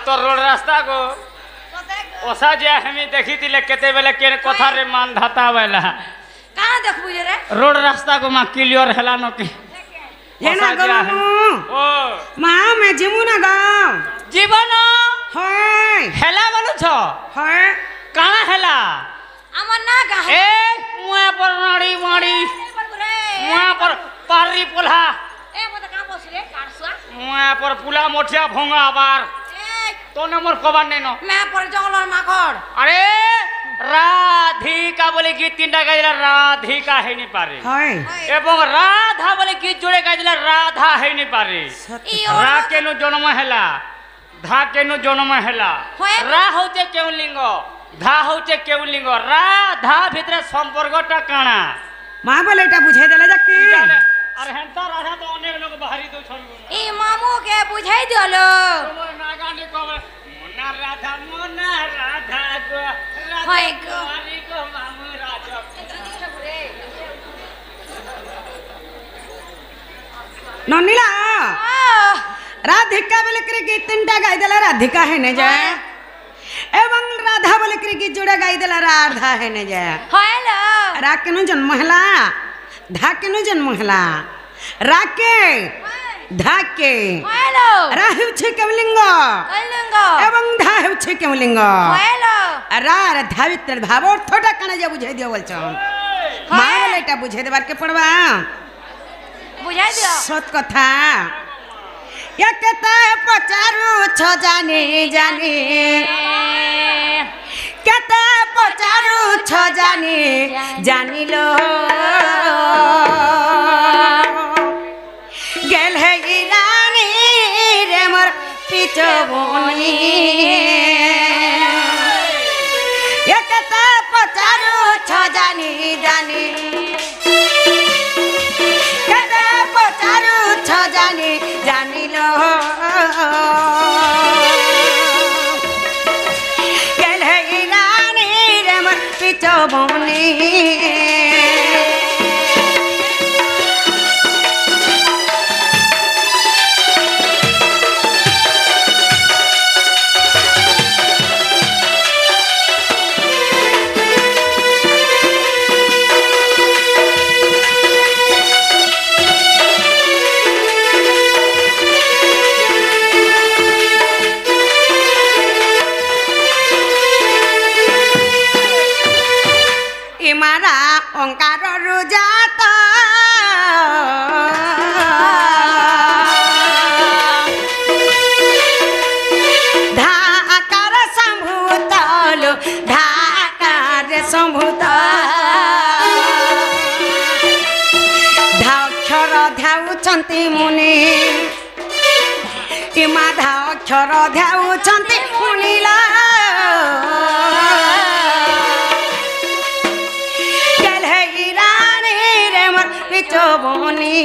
[SPEAKER 2] तो रोड रास्ता को ओसा जे हमी देखी दिले केते बेले के कथा रे मान धाता वाला
[SPEAKER 3] कहां देखबू रे
[SPEAKER 2] रोड रास्ता को मा क्लियर हला न के
[SPEAKER 1] ये ना गमु
[SPEAKER 2] ओ
[SPEAKER 1] मां मैं जिमुना गांव
[SPEAKER 2] जीवन
[SPEAKER 1] होय
[SPEAKER 2] हेला बोलु छ
[SPEAKER 1] होय
[SPEAKER 2] काना हेला
[SPEAKER 3] हमर ना गा
[SPEAKER 2] ए मुआ पर नाड़ी माड़ी मुआ पर पारी पोला
[SPEAKER 3] ए मत का बस रे काटसुआ
[SPEAKER 2] मुआ पर पुला मोठिया भोंगा आबार तो नंबर कबार नहीं नो
[SPEAKER 3] मैं पर जंगलर माखड़
[SPEAKER 2] अरे राधिका बोले गीत तीनटा गाइला राधिका है नहीं पारे
[SPEAKER 1] होय
[SPEAKER 2] एवं राधा बोले गीत जोड़े गाइला राधा है नहीं पारे रा केनु जन्म हैला धा केनु जन्म हैला रा होते केउ लिंग धा होते केउ लिंग राधा भितर संपर्कटा काना
[SPEAKER 1] मां बोले एटा बुझाई देला जाके
[SPEAKER 2] আর হেনতা রাধা তো অনেক লোক বাহারি তো ছবি
[SPEAKER 3] ই মামু কে বুঝাই দিলো
[SPEAKER 2] তোমার না গানে কবে মোনা রাধা গো
[SPEAKER 3] হয় গো
[SPEAKER 2] আরে গো মামু রাধা
[SPEAKER 1] ননিলা রাধিকা বলে করে গীত তিনটা গাই দেলা রাধিকা হেনে যায় এবং রাধা বলে করে গীত জোড়া গাই দেলা রাধা হেনে যায়
[SPEAKER 3] হ্যালো
[SPEAKER 1] রা কেন জন্ম হেলা ধা কেন জন্ম হেলা রাকে ধাকে
[SPEAKER 3] হ্যালো
[SPEAKER 1] রা হেউছে কেমলিঙ্গ
[SPEAKER 3] কলিঙ্গ
[SPEAKER 1] এবং ধা হেউছে কেমলিঙ্গ
[SPEAKER 3] হ্যালো
[SPEAKER 1] রা আর ধা ভিতরে ভাব অর্থটা কানা যা বুঝাই দিও বলছ মা বলে এটা বুঝাই দেবার কে পড়বা
[SPEAKER 3] বুঝাই দিও
[SPEAKER 1] সত কথা একতা পচারু ছ জানি জানি কেতে পচারু ছ জানি জানিল গেল হে রানী রে মোর পিছবনি একতা পচারু ছ জানি জানি কেতে পচারু ছ জানি জানিল গেল হে রানী রে মোর পিছবনি ইমারা অঙ্কার রুজাত ধাকার সম্ভূত ধাকার সম্ভূত ধাক্ষর ধ্যাউଛନ୍ତି মুনি ইমা ধাক্ষর ধ্যাউଛନ୍ତି মুনিলা পিছবনি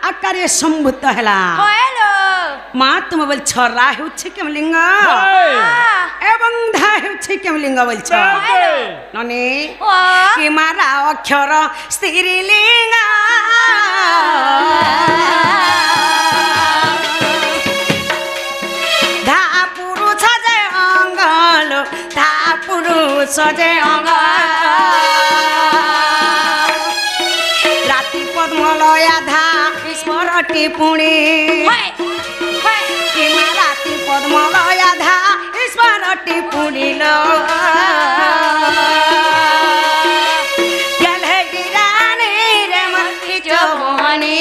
[SPEAKER 1] আকারে সম্ভূত হেলা
[SPEAKER 3] হ্যালো
[SPEAKER 1] মা তুমি বলছ রা হেউছে কেমলিঙ্গ এবং ধা হেউছে কেমলিঙ্গ বলছ ননি
[SPEAKER 3] ও
[SPEAKER 1] কি মারা অক্ষর স্ত্রীলিঙ্গ ধা পুরুষ যে অঙ্গল ধা পুরুষ যে অঙ্গ রাতি পদ্মলয়া ধা স্মরটি পুণি কিমা রাতি পদ্মলয়া ধা স্মরটি পুণিল গেলে গিরানি রে মতি যৌবনি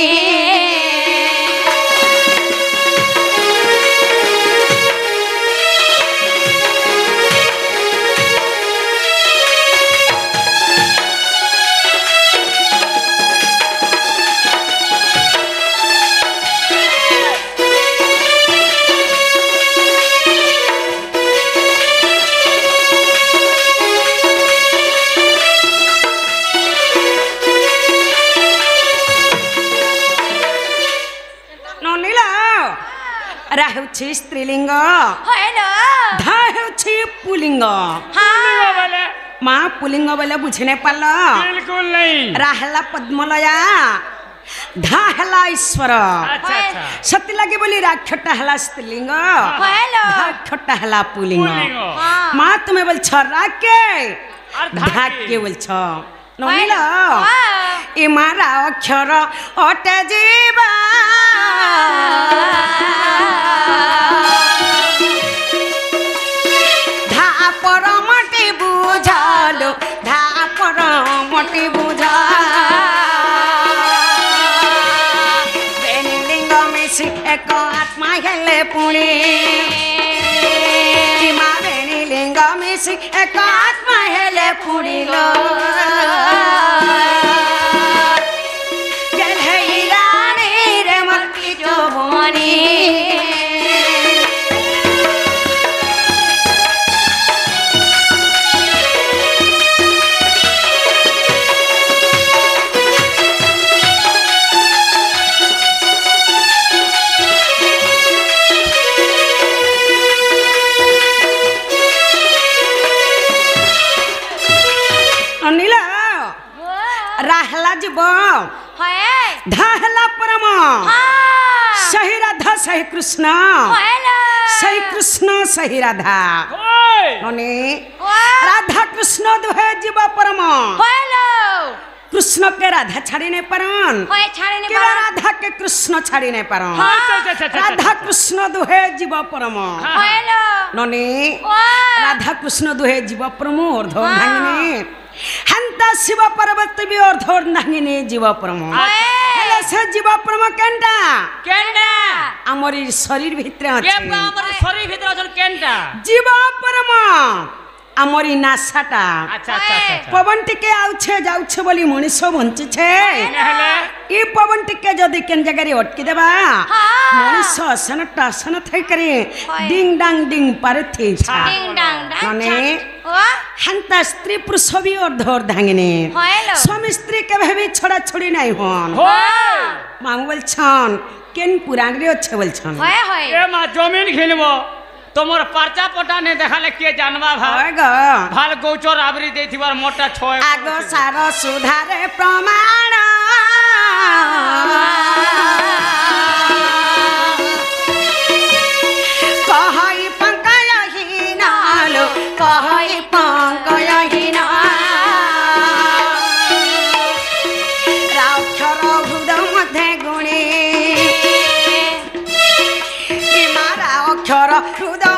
[SPEAKER 1] রা হেউছে স্ত্রীলিঙ্গ ধা হেউছে পুলিঙ্গ মা পুলিঙ্গ বলে বুঝি নাই পারল
[SPEAKER 2] बिल्कुल नहीं
[SPEAKER 1] রা হেলা পদ্মলয়া ধা হেলা ঈশ্বর
[SPEAKER 2] अच्छा अच्छा
[SPEAKER 1] সত্যি লাগে বলি রাক্ষটা হেলা স্ত্রীলিঙ্গ রাক্ষটা হেলা পুলিঙ্গ
[SPEAKER 2] पुल्लिंग
[SPEAKER 1] মা তুমি বলছ রাকে
[SPEAKER 2] আর
[SPEAKER 1] ধাকে বলছ নইল এ মারা অক্ষর অটে জীবা ধা পরমটি বুঝালো मटी बुझा बेनी लिंग मिसी एक आत्मा हेले पुणी माँ बेनी लिंग मिसी एक आत्मा हेले पुणी लो राहला जीव धाहला परम सही राधा सही कृष्ण सही कृष्ण सही राधा राधा कृष्ण दुहे जीव परम कृष्ण के राधा छाड़ी नहीं पारन राधा के कृष्ण छाड़ी नहीं पारन राधा कृष्ण दुहे जीव परम नने राधा कृष्ण दुहे जीव परम अर्ध भांगिनी हंता शिव पार्वती भी अर्धर नांगिनी जीव परम हेले से जीव परम केंटा केंटा हमरी शरीर भीतर अछि हमरी शरीर भीतर अछन केंटा जीव परम हमरी नासाटा अच्छा अच्छा अच्छा पवन टिके आउछे जाउछे बोली मनुष्य बंची छे हेले ई पवन टिके जदी केन जगह रे अटकी देबा मनुष्य सन टासन थई करे डिंग डांग डिंग पारथि डिंग डांग माने हंता स्त्री पुरुष भी अर्धर धांगिनी स्वामी स्त्री के भी छोड़ा छोड़ी नहीं होन मांग बोलछन केन पुराण रे अच्छे बोलछन ए मा जमीन घिनबो तोमर पर्चा पटा ने देखाले के जानवा भाल गौचर आवरी देथिबार मोटा छय आगो सारो सुधारे प्रमाण कहई पंकय हिनालो कहई पंकय हिना राक्षर हृदय मध्य गुणी मारा अक्षर हृदय